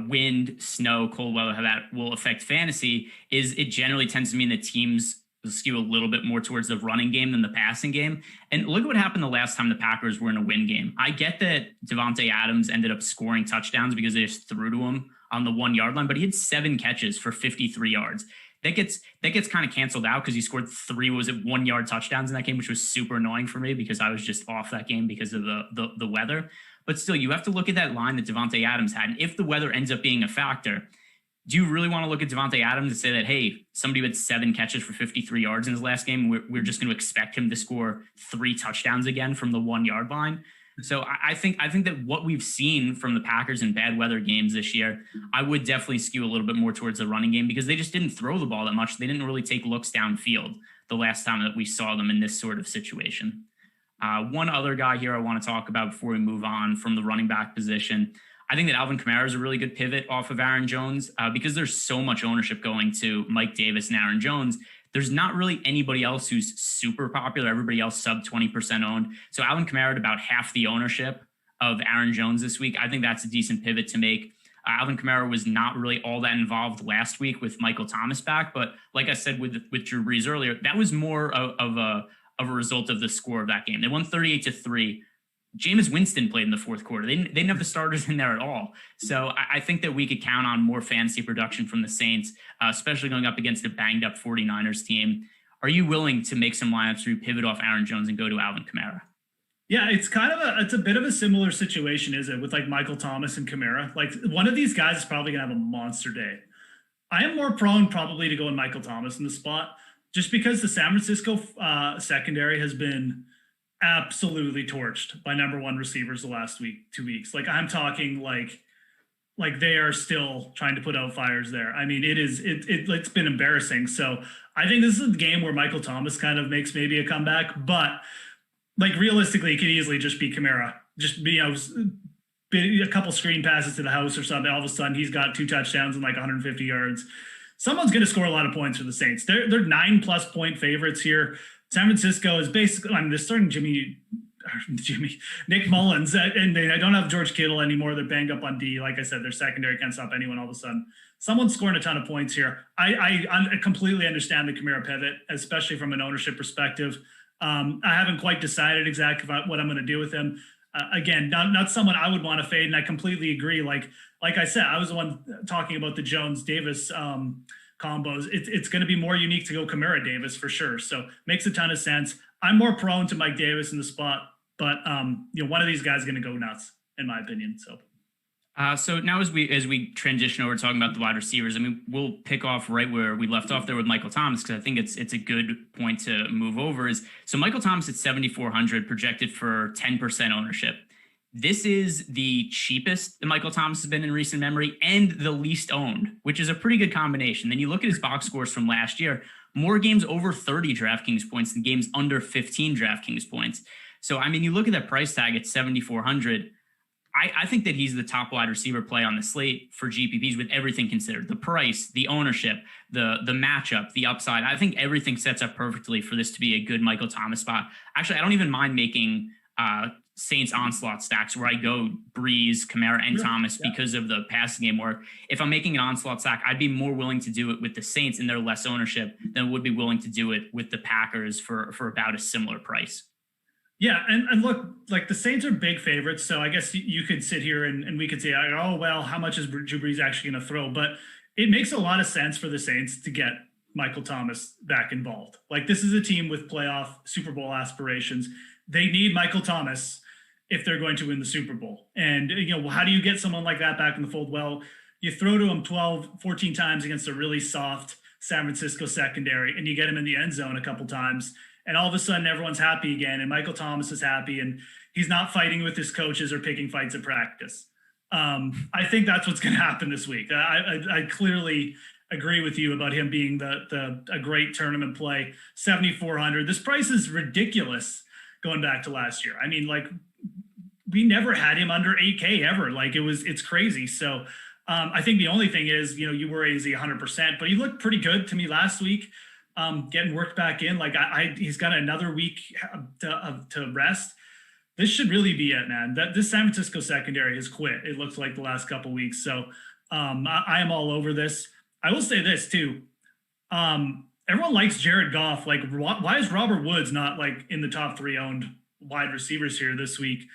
wind, snow, cold weather, how that will affect fantasy is it generally tends to mean that teams skew a little bit more towards the running game than the passing game. And look at what happened the last time the Packers were in a win game. I get that Devontae Adams ended up scoring touchdowns because they just threw to him on the 1 yard line, but he had 7 catches for 53 yards. That gets kind of canceled out because he scored 3 1 yard touchdowns in that game, which was super annoying for me because I was just off that game because of the weather. But still, you have to look at that line that Devontae Adams had. And if the weather ends up being a factor, do you really want to look at Devontae Adams and say that, hey, somebody with 7 catches for 53 yards in his last game, we're just going to expect him to score 3 touchdowns again from the 1 yard line? So I think that what we've seen from the Packers in bad weather games this year, I would definitely skew a little bit more towards the running game because they just didn't throw the ball that much. They didn't really take looks downfield the last time that we saw them in this sort of situation. One other guy here I want to talk about before we move on from the running back position. I think that Alvin Kamara is a really good pivot off of Aaron Jones because there's so much ownership going to Mike Davis and Aaron Jones. There's not really anybody else who's super popular. Everybody else sub 20% owned. So Alvin Kamara at about half the ownership of Aaron Jones this week. I think that's a decent pivot to make. Alvin Kamara was not really all that involved last week with Michael Thomas back. But like I said with Drew Brees earlier, that was more of a result of the score of that game. They won 38-3. Jameis Winston played in the fourth quarter. They didn't have the starters in there at all. So I think that we could count on more fantasy production from the Saints, especially going up against a banged up 49ers team. Are you willing to make some lineups where you pivot off Aaron Jones and go to Alvin Kamara?
Yeah, it's a bit of a similar situation, is it, with like Michael Thomas and Kamara? Like one of these guys is probably going to have a monster day. I am more prone probably to go in Michael Thomas in the spot just because the San Francisco secondary has been absolutely torched by number 1 receivers the last 2 weeks. Like I'm talking like they are still trying to put out fires there. I mean, it's been embarrassing. So I think this is a game where Michael Thomas kind of makes maybe a comeback, but like realistically, it could easily just be Kamara. Just be, a couple screen passes to the house or something. All of a sudden he's got 2 touchdowns and like 150 yards. Someone's going to score a lot of points for the Saints. They're 9+ point favorites here. San Francisco is basically, they're starting Nick Mullins, and they don't have George Kittle anymore. They're banged up on D. Like I said, their secondary can't stop anyone all of a sudden. Someone's scoring a ton of points here. I completely understand the Kamara pivot, especially from an ownership perspective. I haven't quite decided exactly what I'm going to do with him. Again, not someone I would want to fade, and I completely agree. Like I said, I was the one talking about the Jones-Davis combos. It's going to be more unique to go Kamara Davis for sure. So makes a ton of sense. I'm more prone to Mike Davis in the spot, but one of these guys is going to go nuts in my opinion. So
now as we transition over talking about the wide receivers, I mean, we'll pick off right where we left off there with Michael Thomas, because I think it's a good point to move over. So Michael Thomas at 7,400 projected for 10% ownership. This is the cheapest that Michael Thomas has been in recent memory and the least owned, which is a pretty good combination. Then you look at his box scores from last year, more games over 30 DraftKings points than games under 15 DraftKings points. So, I mean, you look at that price tag at 7,400. I think that he's the top wide receiver play on the slate for GPPs with everything considered. The price, the ownership, the matchup, the upside. I think everything sets up perfectly for this to be a good Michael Thomas spot. Actually, I don't even mind making Saints onslaught stacks where I go Breeze, Kamara, and Thomas because of the passing game work. If I'm making an onslaught stack, I'd be more willing to do it with the Saints and their less ownership than would be willing to do it with the Packers for about a similar price.
Yeah, and look, like the Saints are big favorites, so I guess you could sit here and we could say, oh, well, how much is Drew Brees actually going to throw? But it makes a lot of sense for the Saints to get Michael Thomas back involved. Like, this is a team with playoff Super Bowl aspirations. They need Michael Thomas if they're going to win the Super Bowl. And, how do you get someone like that back in the fold? Well, you throw to him 12, 14 times against a really soft San Francisco secondary, and you get him in the end zone a couple times, and all of a sudden everyone's happy again, and Michael Thomas is happy, and he's not fighting with his coaches or picking fights at practice. I think that's what's going to happen this week. I clearly agree with you about him being a great tournament play. 7,400. This price is ridiculous going back to last year. I mean, like, we never had him under 8K ever. Like, it's crazy. So I think the only thing is, you worry, is he 100%, but he looked pretty good to me last week, getting worked back in. Like, he's got another week to rest. This should really be it, man. This San Francisco secondary has quit, it looks like, the last couple of weeks. So I am all over this. I will say this too. Everyone likes Jared Goff. Like, why is Robert Woods not like in the top 3 owned wide receivers here this week?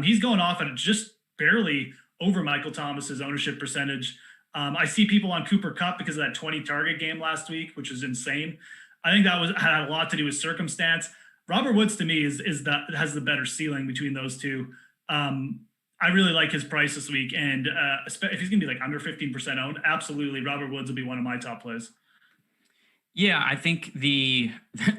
He's going off at just barely over Michael Thomas's ownership percentage. I see people on Cooper Kupp because of that 20 target game last week, which is insane. I think that had a lot to do with circumstance. Robert Woods, to me, has the better ceiling between those two. I really like his price this week, and if he's going to be like under 15% owned, absolutely, Robert Woods will be one of my top plays.
Yeah, I think the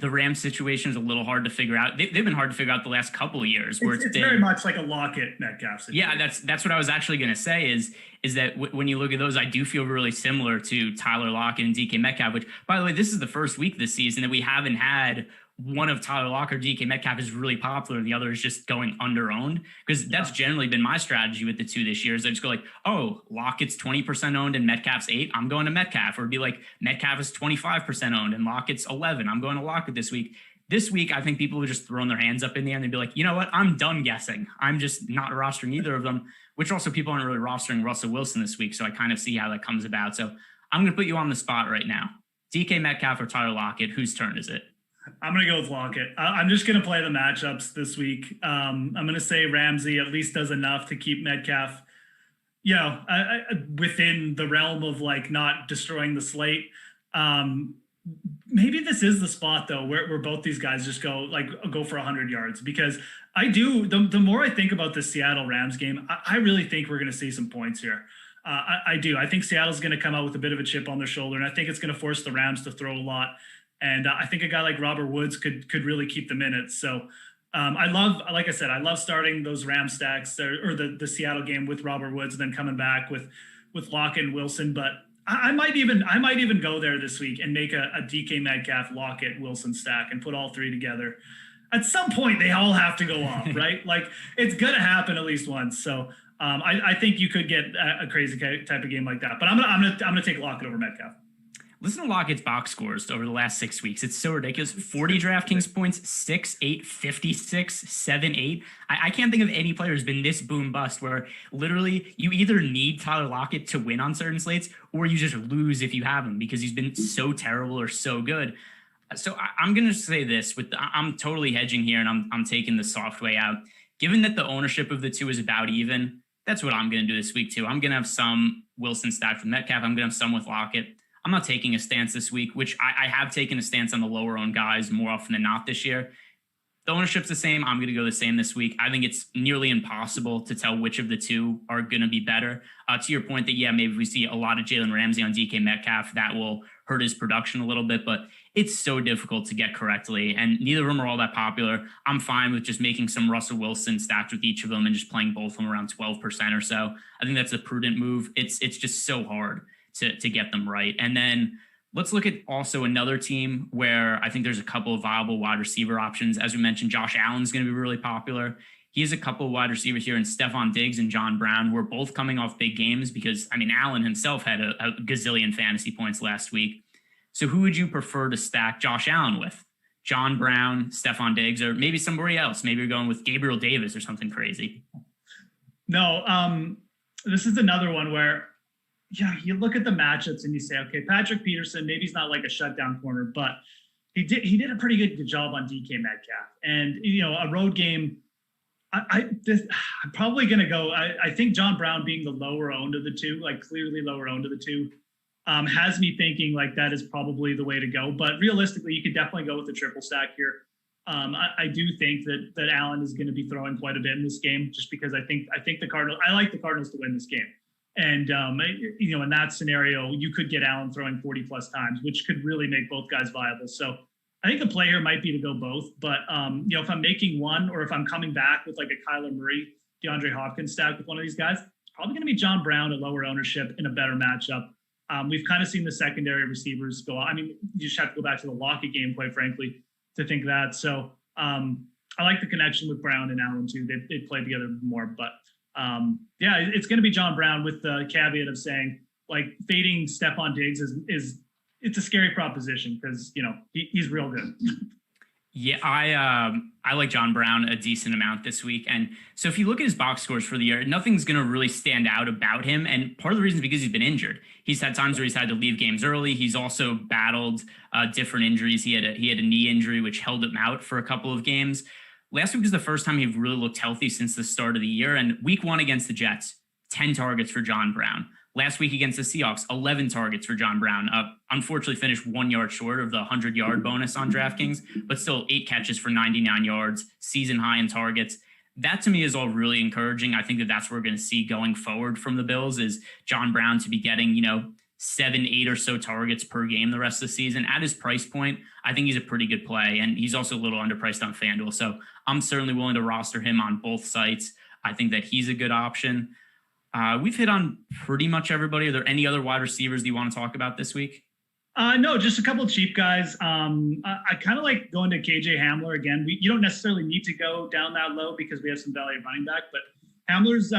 Rams situation is a little hard to figure out. They've been hard to figure out the last couple of years. Where it's been
very much like a Lockett Metcalf situation.
Yeah, that's what I was actually going to say is that when you look at those, I do feel really similar to Tyler Lockett and DK Metcalf, which, by the way, this is the first week this season that we haven't had one of Tyler Lockett or DK Metcalf is really popular and the other is just going under-owned, because that's generally been my strategy with the two this year. Is I just go like, oh, Lockett's 20% owned and Metcalf's 8%, I'm going to Metcalf. Or it'd be like, Metcalf is 25% owned and Lockett's 11%, I'm going to Lockett this week. This week, I think people are just throwing their hands up in the air and they'd be like, you know what, I'm done guessing. I'm just not rostering either of them, which also people aren't really rostering Russell Wilson this week. So I kind of see how that comes about. So I'm going to put you on the spot right now. DK Metcalf or Tyler Lockett, whose turn is it?
I'm going to go with Lockett. I'm just going to play the matchups this week. I'm going to say Ramsey at least does enough to keep Metcalf, within the realm of like not destroying the slate. Maybe this is the spot though, where both these guys just go for 100 yards, because I do. The more I think about this Seattle Rams game, I really think we're going to see some points here. I do. I think Seattle's going to come out with a bit of a chip on their shoulder, and I think it's going to force the Rams to throw a lot. And I think a guy like Robert Woods could really keep them in it. So I love starting those Ram stacks or the Seattle game with Robert Woods and then coming back with Lockett and Wilson. But I might even go there this week and make a DK Metcalf, Lockett, Wilson stack and put all three together. At some point, they all have to go off, right? Like, it's going to happen at least once. So I think you could get a crazy type of game like that. But I'm gonna take Lockett over Metcalf.
Listen to Lockett's box scores over the last 6 weeks. It's so ridiculous. 40 DraftKings points, 6-8, 56, 7-8. I can't think of any player who's been this boom bust where literally you either need Tyler Lockett to win on certain slates or you just lose if you have him because he's been so terrible or so good. So I'm going to say this. I'm totally hedging here and I'm taking the soft way out. Given that the ownership of the two is about even, that's what I'm going to do this week too. I'm going to have some Wilson stacked with Metcalf. I'm going to have some with Lockett. I'm not taking a stance this week, which I have taken a stance on the lower owned guys more often than not this year. The ownership's the same. I'm going to go the same this week. I think it's nearly impossible to tell which of the two are going to be better. To your point that, maybe we see a lot of Jalen Ramsey on DK Metcalf. That will hurt his production a little bit, but it's so difficult to get correctly. And neither of them are all that popular. I'm fine with just making some Russell Wilson stats with each of them and just playing both of them around 12% or so. I think that's a prudent move. It's just so hard to get them right. And then let's look at also another team where I think there's a couple of viable wide receiver options. As we mentioned, Josh Allen's going to be really popular. He has a couple of wide receivers here in Stephon Diggs and John Brown, who are both coming off big games because, Allen himself had a gazillion fantasy points last week. So who would you prefer to stack Josh Allen with? John Brown, Stephon Diggs, or maybe somebody else. Maybe you're going with Gabriel Davis or something crazy.
No, this is another one where, yeah, you look at the matchups and you say, okay, Patrick Peterson, maybe he's not like a shutdown corner, but he did a pretty good job on DK Metcalf. And, a road game, I'm probably going to go, I think John Brown being the lower owned of the two, like clearly lower owned of the two, has me thinking like that is probably the way to go. But realistically, you could definitely go with the triple stack here. I do think that Allen is going to be throwing quite a bit in this game, just because I think the Cardinals. I like the Cardinals to win this game, and in that scenario, you could get Allen throwing 40 plus times, which could really make both guys viable. So I think the play here might be to go both. But if I'm making one, or if I'm coming back with like a Kyler Murray, DeAndre Hopkins stack with one of these guys, it's probably going to be John Brown at lower ownership in a better matchup. We've kind of seen the secondary receivers go out. I mean, you just have to go back to the Lockett game, quite frankly, to think that. So I like the connection with Brown and Allen too. They play together more, but it's going to be John Brown with the caveat of saying like fading Stephon Diggs is it's a scary proposition because he's real good.
Yeah, I like John Brown a decent amount this week. And so if you look at his box scores for the year, nothing's going to really stand out about him. And part of the reason is because he's been injured. He's had times where he's had to leave games early. He's also battled different injuries. He had a knee injury, which held him out for a couple of games. Last week was the first time he really looked healthy since the start of the year. And week 1 against the Jets, 10 targets for John Brown. Last week against the Seahawks, 11 targets for John Brown. Unfortunately finished 1 yard short of the 100-yard bonus on DraftKings, but still 8 catches for 99 yards, season high in targets. That to me is all really encouraging. I think that's what we're going to see going forward from the Bills is John Brown to be getting, 7, 8 or so targets per game the rest of the season. At his price point, I think he's a pretty good play, and he's also a little underpriced on FanDuel. So I'm certainly willing to roster him on both sites. I think that he's a good option. We've hit on pretty much everybody. Are there any other wide receivers that you want to talk about this week?
No, just a couple of cheap guys. I kind of like going to KJ Hamler again. You don't necessarily need to go down that low because we have some value running back, but Hamler's,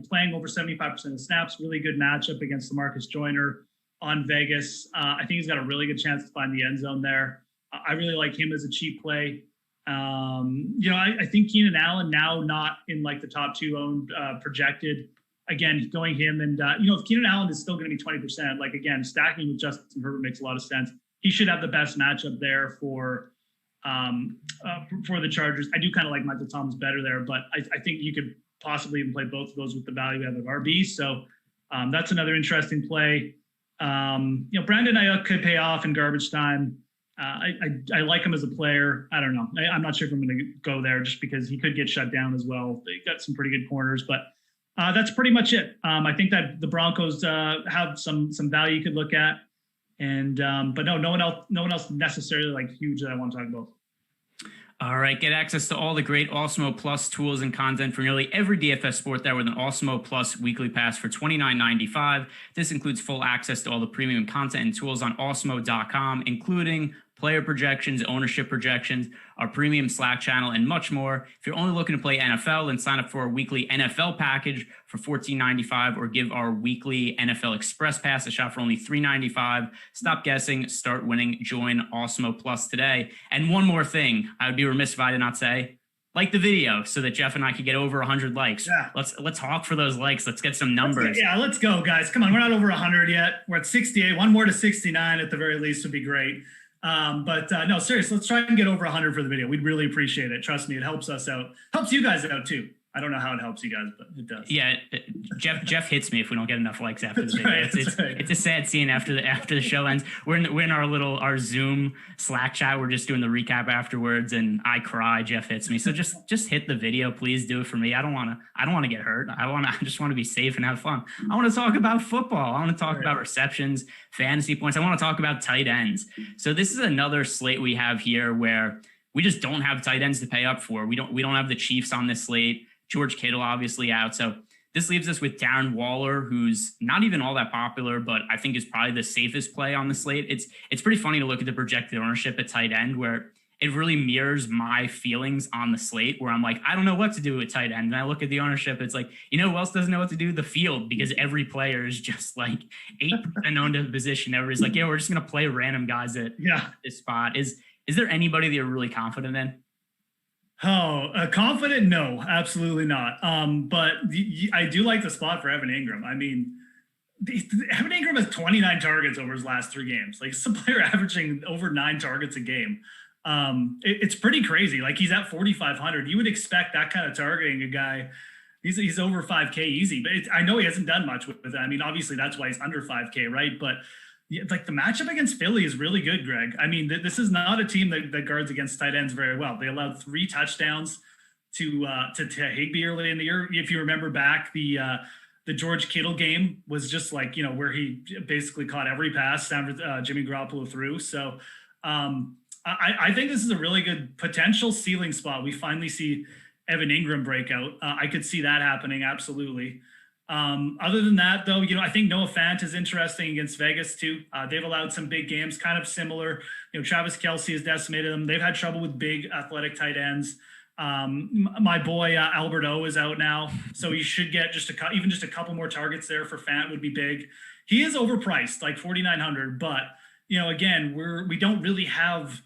playing over 75% of snaps, really good matchup against LaMarcus Joyner on Vegas. I think he's got a really good chance to find the end zone there. I really like him as a cheap play. I think Keenan Allen now not in like the top 2 owned projected. Again, going him and, if Keenan Allen is still going to be 20%, like, again, stacking with Justin Herbert makes a lot of sense. He should have the best matchup there for the Chargers. I do kind of like Michael Thomas better there, but I think you could possibly even play both of those with the value out of RB. So that's another interesting play. Brandon Ayuk could pay off in garbage time. I like him as a player. I don't know. I'm not sure if I'm going to go there just because he could get shut down as well. They got some pretty good corners, but that's pretty much it. I think that the Broncos have some value you could look at, and but no one else necessarily like huge that I want to talk about.
All right, get access to all the great Awesemo Plus tools and content for nearly every DFS sport there with an Awesemo Plus weekly pass for $29.95. This includes full access to all the premium content and tools on Awesemo.com, including player projections, ownership projections, our premium Slack channel, and much more. If you're only looking to play NFL, then sign up for our weekly NFL package for $14.95 or give our weekly NFL Express Pass a shot for only $3.95. Stop guessing, start winning, join Awesemo Plus today. And one more thing, I would be remiss if I did not say, like the video so that Jeff and I could get over 100 likes. Yeah. Let's hawk for those likes. Let's get some numbers.
Let's go, guys. Come on, we're not over 100 yet. We're at 68. One more to 69 at the very least would be great. No, seriously, let's try and get over 100 for the video. We'd really appreciate it. Trust me, it helps us out. Helps you guys out too. I don't know how it helps you guys, but it does.
Yeah, Jeff hits me if we don't get enough likes after the video.
Right,
it's a sad scene after the show ends. We're in our Zoom Slack chat. We're just doing the recap afterwards, and I cry. Jeff hits me. So just hit the video, please. Do it for me. I don't want to get hurt. I just want to be safe and have fun. I want to talk about football. I want to talk about receptions, fantasy points. I want to talk about tight ends. So this is another slate we have here where we just don't have tight ends to pay up for. We don't have the Chiefs on this slate. George Kittle obviously out. So this leaves us with Darren Waller, who's not even all that popular, but I think is probably the safest play on the slate. It's pretty funny to look at the projected ownership at tight end where it really mirrors my feelings on the slate where I'm like, I don't know what to do at tight end. And I look at the ownership, it's like, who else doesn't know what to do? The field, because every player is just like 8% owned to the position. Everybody's like, we're just going to play random guys at this spot. Is there anybody that you're really confident in?
Confident? No, absolutely not. But I do like the spot for Evan Ingram. I mean, Evan Ingram has 29 targets over his last 3 games. Like, it's a player averaging over 9 targets a game. It's pretty crazy. Like, he's at 4,500. You would expect that kind of targeting a guy. He's over 5K easy, but I know he hasn't done much with it. I mean, obviously that's why he's under 5K, right? But like, the matchup against Philly is really good, Greg. I mean, this is not a team that guards against tight ends very well. They allowed 3 touchdowns to Higbee early in the year. If you remember back, the George Kittle game was just like, where he basically caught every pass Jimmy Garoppolo threw. So I think this is a really good potential ceiling spot. We finally see Evan Ingram breakout. I could see that happening. Absolutely. Other than that, though, I think Noah Fant is interesting against Vegas too. They've allowed some big games, kind of similar. Travis Kelce has decimated them. They've had trouble with big athletic tight ends. My boy Albert O is out now, so he should get just a couple more targets there for Fant would be big. He is overpriced, like 4,900, but again, we don't really have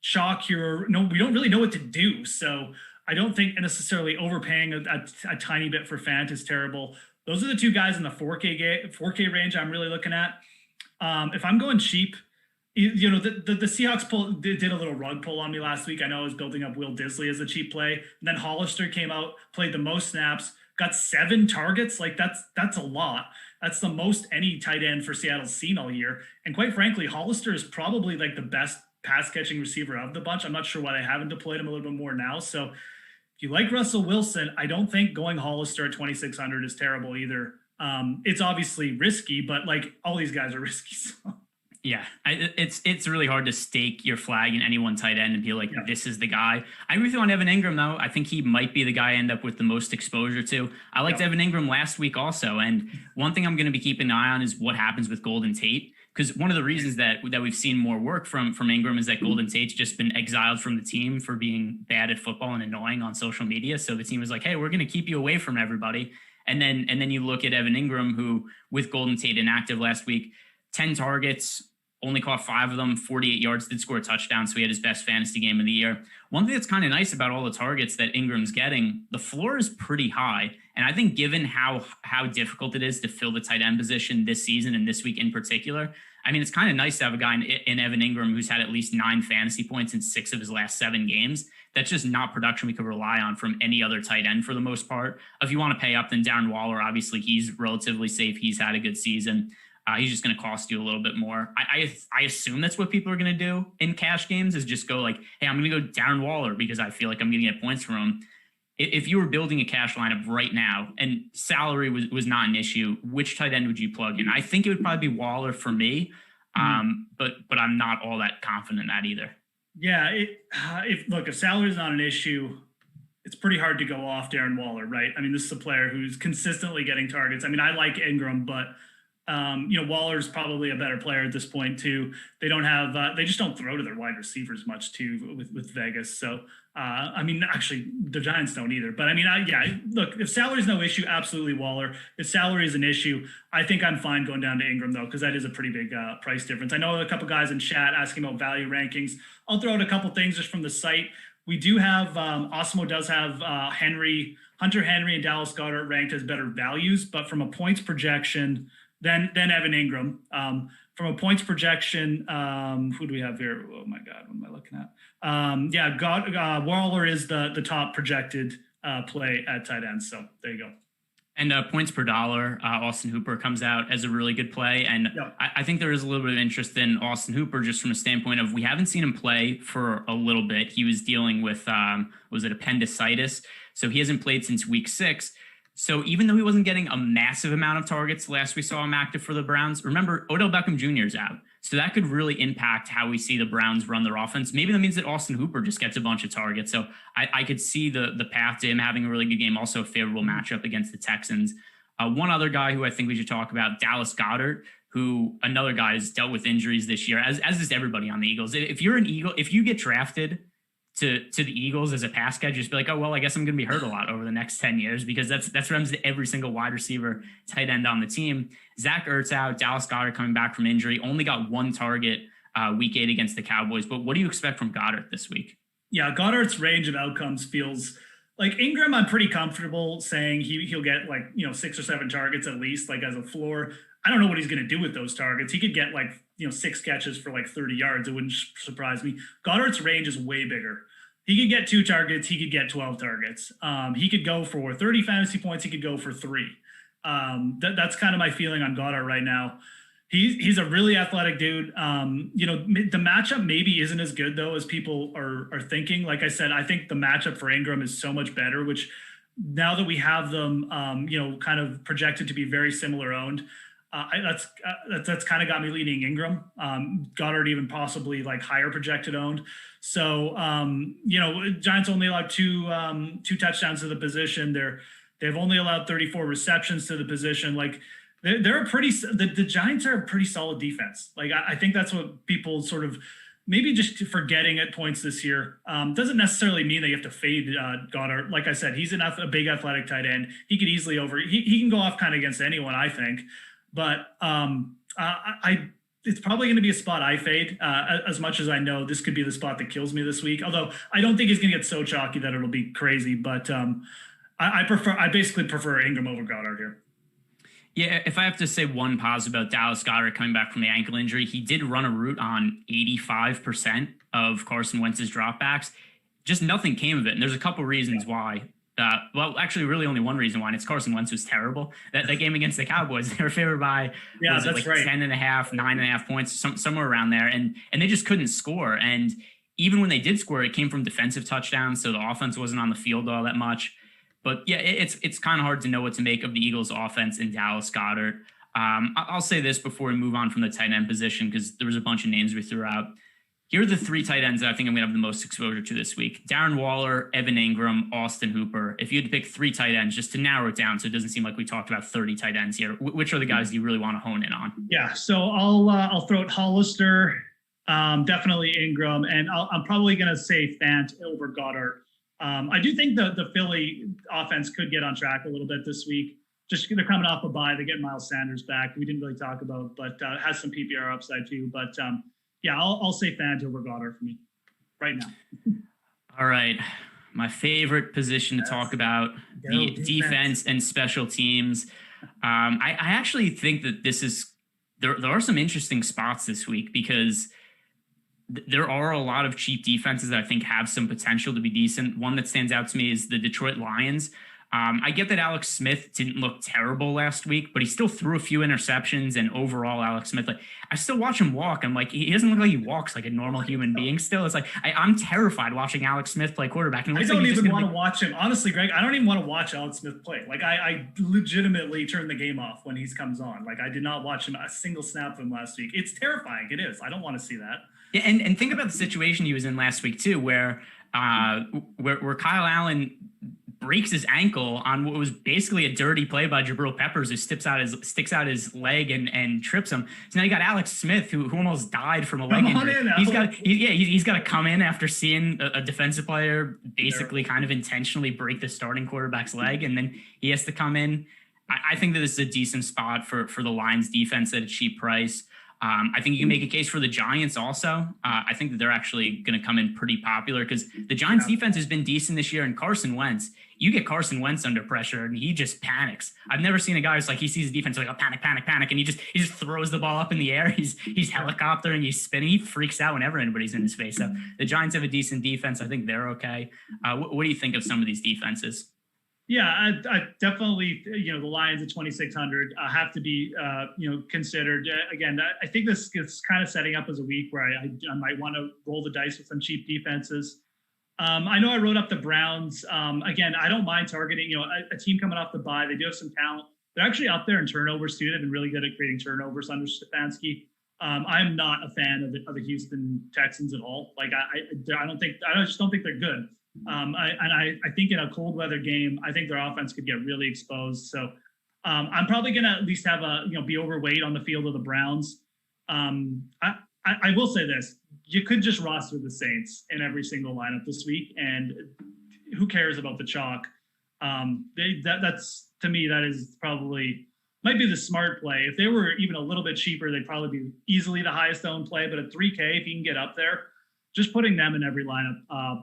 chalk here. No, we don't really know what to do. So I don't think necessarily overpaying a tiny bit for Fant is terrible. Those are the 2 guys in the 4K range I'm really looking at. If I'm going cheap, the Seahawks did a little rug pull on me last week. I know I was building up Will Disley as a cheap play. And then Hollister came out, played the most snaps, got 7 targets. Like, that's a lot. That's the most any tight end for Seattle's seen all year. And quite frankly, Hollister is probably like the best pass catching receiver of the bunch. I'm not sure why they haven't deployed him a little bit more now. So if you like Russell Wilson, I don't think going Hollister at 2,600 is terrible either. It's obviously risky, but like, all these guys are risky. So.
Yeah, it's really hard to stake your flag in any one tight end and be like, this is the guy. I agree with you on Evan Ingram, though. I think he might be the guy I end up with the most exposure to. I liked Evan Ingram last week also. And one thing I'm going to be keeping an eye on is what happens with Golden Tate. Because one of the reasons that we've seen more work from Ingram is that Golden Tate's just been exiled from the team for being bad at football and annoying on social media. So the team was like, hey, we're going to keep you away from everybody. And then you look at Evan Ingram, who with Golden Tate inactive last week, 10 targets, only caught 5 of them, 48 yards, did score a touchdown. So he had his best fantasy game of the year. One thing that's kind of nice about all the targets that Ingram's getting, the floor is pretty high. And I think given how difficult it is to fill the tight end position this season and this week in particular, I mean, it's kind of nice to have a guy in Evan Ingram who's had at least 9 fantasy points in 6 of his last 7 games. That's just not production we could rely on from any other tight end for the most part. If you want to pay up, then Darren Waller, obviously he's relatively safe. He's had a good season. He's just going to cost you a little bit more. I assume that's what people are going to do in cash games is just go like, hey, I'm going to go Darren Waller because I feel like I'm going to get points from him. If you were building a cash lineup right now and salary was not an issue, which tight end would you plug in? I think it would probably be Waller for me, but I'm not all that confident in that either.
Yeah, if salary is not an issue, it's pretty hard to go off Darren Waller, right? I mean, this is a player who's consistently getting targets. I mean, I like Ingram, but Waller's probably a better player at this point too. They don't have, they just don't throw to their wide receivers much too with Vegas. So, I mean, actually the Giants don't either, but I mean, look, if salary is no issue, absolutely Waller. If salary is an issue, I think I'm fine going down to Ingram though, because that is a pretty big price difference. I know a couple guys in chat asking about value rankings. I'll throw out a couple things just from the site. We do have, Awesemo does have Hunter Henry and Dallas Goddard ranked as better values, but from a points projection, then Evan Ingram. From a points projection, who do we have here? Oh my God, what am I looking at? Waller is the top projected play at tight end. So there you go.
And points per dollar, Austin Hooper comes out as a really good play. And I think there is a little bit of interest in Austin Hooper just from a standpoint of we haven't seen him play for a little bit. He was dealing with, appendicitis? So he hasn't played since week 6. So even though he wasn't getting a massive amount of targets last we saw him active for the Browns, remember Odell Beckham Jr. is out. So that could really impact how we see the Browns run their offense. Maybe that means that Austin Hooper just gets a bunch of targets. So I could see the path to him having a really good game, also a favorable matchup against the Texans. One other guy who I think we should talk about, Dallas Goddard, who another guy has dealt with injuries this year, as is everybody on the Eagles. If you're an Eagle, if you get drafted to the Eagles as a pass guy, just be like, oh, well, I guess I'm going to be hurt a lot over the next 10 years because that's what happens to every single wide receiver, tight end on the team. Zach Ertz out, Dallas Goddard coming back from injury, only got 1 target week 8 against the Cowboys. But what do you expect from Goddard this week?
Yeah, Goddard's range of outcomes feels like Ingram. I'm pretty comfortable saying he'll get 6 or 7 targets at least, like as a floor. I don't know what he's going to do with those targets. He could get 6 catches for 30 yards. It wouldn't surprise me. Goddard's range is way bigger. He could get 2 targets. He could get 12 targets. He could go for 30 fantasy points. He could go for 3. That's kind of my feeling on Goddard right now. He's a really athletic dude. The matchup maybe isn't as good though as people are thinking. Like I said, I think the matchup for Ingram is so much better, which now that we have them, kind of projected to be very similar owned, that's kind of got me leaning Ingram. Goddard even possibly higher projected owned. So, Giants only allowed two touchdowns to the position. They've only allowed 34 receptions to the position. The Giants are a pretty solid defense. I think that's what people sort of maybe just forgetting at points this year. Doesn't necessarily mean that you have to fade Goddard. Like I said, he's a big athletic tight end. He could easily he can go off kind of against anyone, I think. But it's probably going to be a spot I fade as much as I know this could be the spot that kills me this week. Although I don't think he's going to get so chalky that it'll be crazy. But I basically prefer Ingram over Goddard here.
Yeah, if I have to say one positive about Dallas Goedert coming back from the ankle injury, he did run a route on 85% of Carson Wentz's dropbacks. Just nothing came of it. And there's a couple reasons why. Actually, really only one reason why, and it's Carson Wentz was terrible. That game against the Cowboys, they were favored by 10.5, 9.5 points, somewhere around there, and they just couldn't score. And even when they did score, it came from defensive touchdowns, so the offense wasn't on the field all that much. But yeah, it's kind of hard to know what to make of the Eagles' offense in Dallas Goedert. I'll say this before we move on from the tight end position, because there was a bunch of names we threw out. Here are the 3 tight ends that I think I'm going to have the most exposure to this week: Darren Waller, Evan Ingram, Austin Hooper. If you had to pick 3 tight ends, just to narrow it down so it doesn't seem like we talked about 30 tight ends here, which are the guys you really want to hone in on? Yeah,
so I'll throw out Hollister, definitely Ingram, and I'm probably going to say Fant over Goddard. I do think the Philly offense could get on track a little bit this week. Just they're coming off a bye. They get Miles Sanders back. We didn't really talk about, but has some PPR upside too. But yeah, I'll say Fant over Goddard for me right now.
All right. My favorite position to talk about, the defense and special teams. I actually think that there are some interesting spots this week, because there are a lot of cheap defenses that I think have some potential to be decent. One that stands out to me is the Detroit Lions. I get that Alex Smith didn't look terrible last week, but he still threw a few interceptions, and overall Alex Smith, I still watch him walk. I'm like, he doesn't look like he walks like a normal human being still. It's like, I'm terrified watching Alex Smith play quarterback. And
I don't even want to watch him. Honestly, Greg, I don't even want to watch Alex Smith play. I legitimately turn the game off when he comes on. I did not watch him a single snap of him last week. It's terrifying. It is. I don't want to see that.
Yeah, and think about the situation he was in last week too, where Kyle Allen breaks his ankle on what was basically a dirty play by Jabril Peppers, who sticks out his leg and trips him. So now you got Alex Smith, who almost died from a leg injury. He's got to come in after seeing a defensive player basically kind of intentionally break the starting quarterback's leg, and then he has to come in. I think that this is a decent spot for the Lions defense at a cheap price. I think you can make a case for the Giants also. I think that they're actually going to come in pretty popular, because the Giants defense has been decent this year, and Carson Wentz, you get Carson Wentz under pressure and he just panics. I've never seen a guy who's he sees the defense panic, and he just throws the ball up in the air. He's helicoptering, he's spinning, he freaks out whenever anybody's in his face. So the Giants have a decent defense. I think they're okay. What do you think of some of these defenses?
Yeah, I definitely, the Lions at 2,600 have to be, considered. Again, I think this is kind of setting up as a week where I might want to roll the dice with some cheap defenses. I know I wrote up the Browns. Again, I don't mind targeting, a team coming off the bye. They do have some talent. They're actually up there in turnovers too. They've been really good at creating turnovers under Stefanski. I'm not a fan of the Houston Texans at all. I just don't think they're good. I think in a cold weather game, I think their offense could get really exposed. So I'm probably going to at least have be overweight on the field of the Browns. I will say this: you could just roster the Saints in every single lineup this week, and who cares about the chalk? That's, to me, that is probably might be the smart play. If they were even a little bit cheaper, they'd probably be easily the highest owned play. But at 3K, if you can get up there, just putting them in every lineup,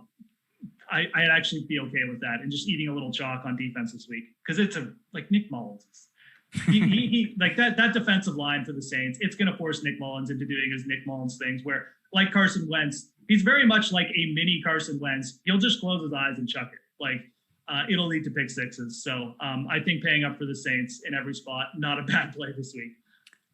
I'd actually be okay with that, and just eating a little chalk on defense this week, because it's like Nick Mullins. He like that defensive line for the Saints. It's going to force Nick Mullins into doing his Nick Mullins things, where like Carson Wentz, he's very much like a mini Carson Wentz. He'll just close his eyes and chuck it. Like it'll lead to pick sixes. So I think paying up for the Saints in every spot, not a bad play this week.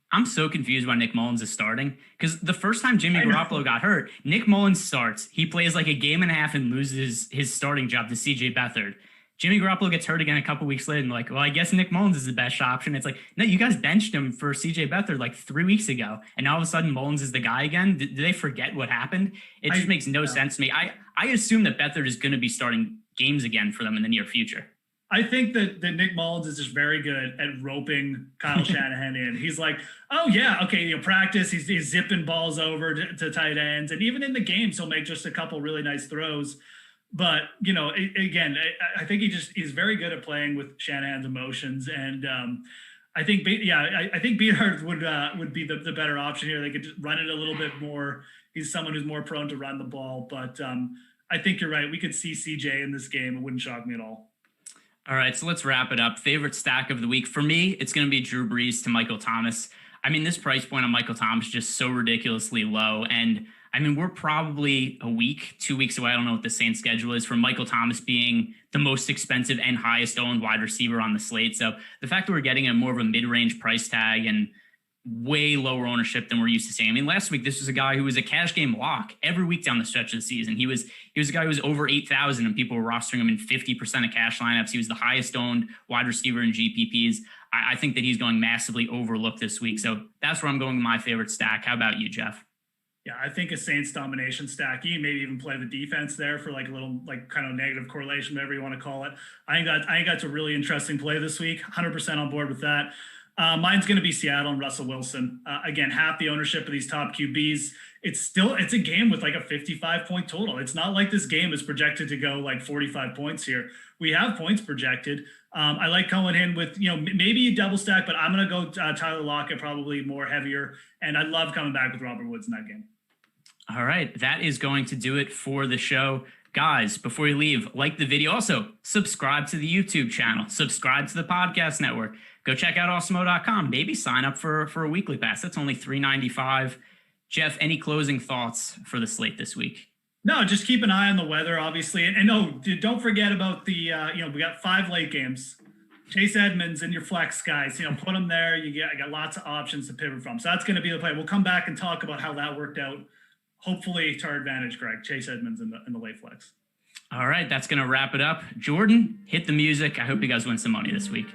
I'm so confused why Nick Mullins is starting, because the first time Jimmy Garoppolo got hurt, Nick Mullins starts. He plays like a game and a half and loses his starting job to CJ Beathard. Jimmy Garoppolo gets hurt again a couple weeks later, and like, well, I guess Nick Mullins is the best option. It's like, no, you guys benched him for CJ Beathard like 3 weeks ago, and now all of a sudden Mullins is the guy again. Did they forget what happened? It just makes no sense to me. I assume that Beathard is going to be starting games again for them in the near future.
I think that Nick Mullins is just very good at roping Kyle Shanahan in. He's like, oh, yeah, okay, practice. He's zipping balls over to tight ends. And even in the games, he'll make just a couple really nice throws. But, again, I think he's very good at playing with Shanahan's emotions. And I think Beathard would be the better option here. They could just run it a little bit more. He's someone who's more prone to run the ball. But I think you're right. We could see CJ in this game. It wouldn't shock me at all.
All right, so let's wrap it up. Favorite stack of the week. For me, it's going to be Drew Brees to Michael Thomas. I mean, this price point on Michael Thomas is just so ridiculously low. And I mean, we're probably 2 weeks away. I don't know what the Saints schedule is for Michael Thomas being the most expensive and highest owned wide receiver on the slate. So the fact that we're getting a more of a mid-range price tag and way lower ownership than we're used to seeing. I mean, last week, this was a guy who was a cash game lock every week down the stretch of the season. He was a guy who was over 8,000 and people were rostering him in 50% of cash lineups. He was the highest owned wide receiver in GPPs. I think that he's going massively overlooked this week. So that's where I'm going with my favorite stack. How about you, Jeff?
Yeah, I think a Saints domination stack. You maybe even play the defense there for like a little like kind of negative correlation, whatever you want to call it. I think that's a really interesting play this week. 100% on board with that. Mine's going to be Seattle and Russell Wilson. Again, half the ownership of these top QBs. It's a game with like a 55-point total. It's not like this game is projected to go like 45 points here. We have points projected. I like going in with, maybe a double stack, but I'm going to go Tyler Lockett, probably more heavier. And I love coming back with Robert Woods in that game.
All right. That is going to do it for the show. Guys, before you leave, like the video. Also, subscribe to the YouTube channel. Subscribe to the podcast network. Go check out Awesemo.com. Maybe sign up for a weekly pass. That's only $3.95. Jeff, any closing thoughts for the slate this week?
No, just keep an eye on the weather, obviously. And don't forget about the, we got 5 late games. Chase Edmonds and your flex guys, put them there. I got lots of options to pivot from. So that's going to be the play. We'll come back and talk about how that worked out. Hopefully to our advantage, Greg. Chase Edmonds in the late flex.
All right, that's going to wrap it up. Jordan, hit the music. I hope you guys win some money this week.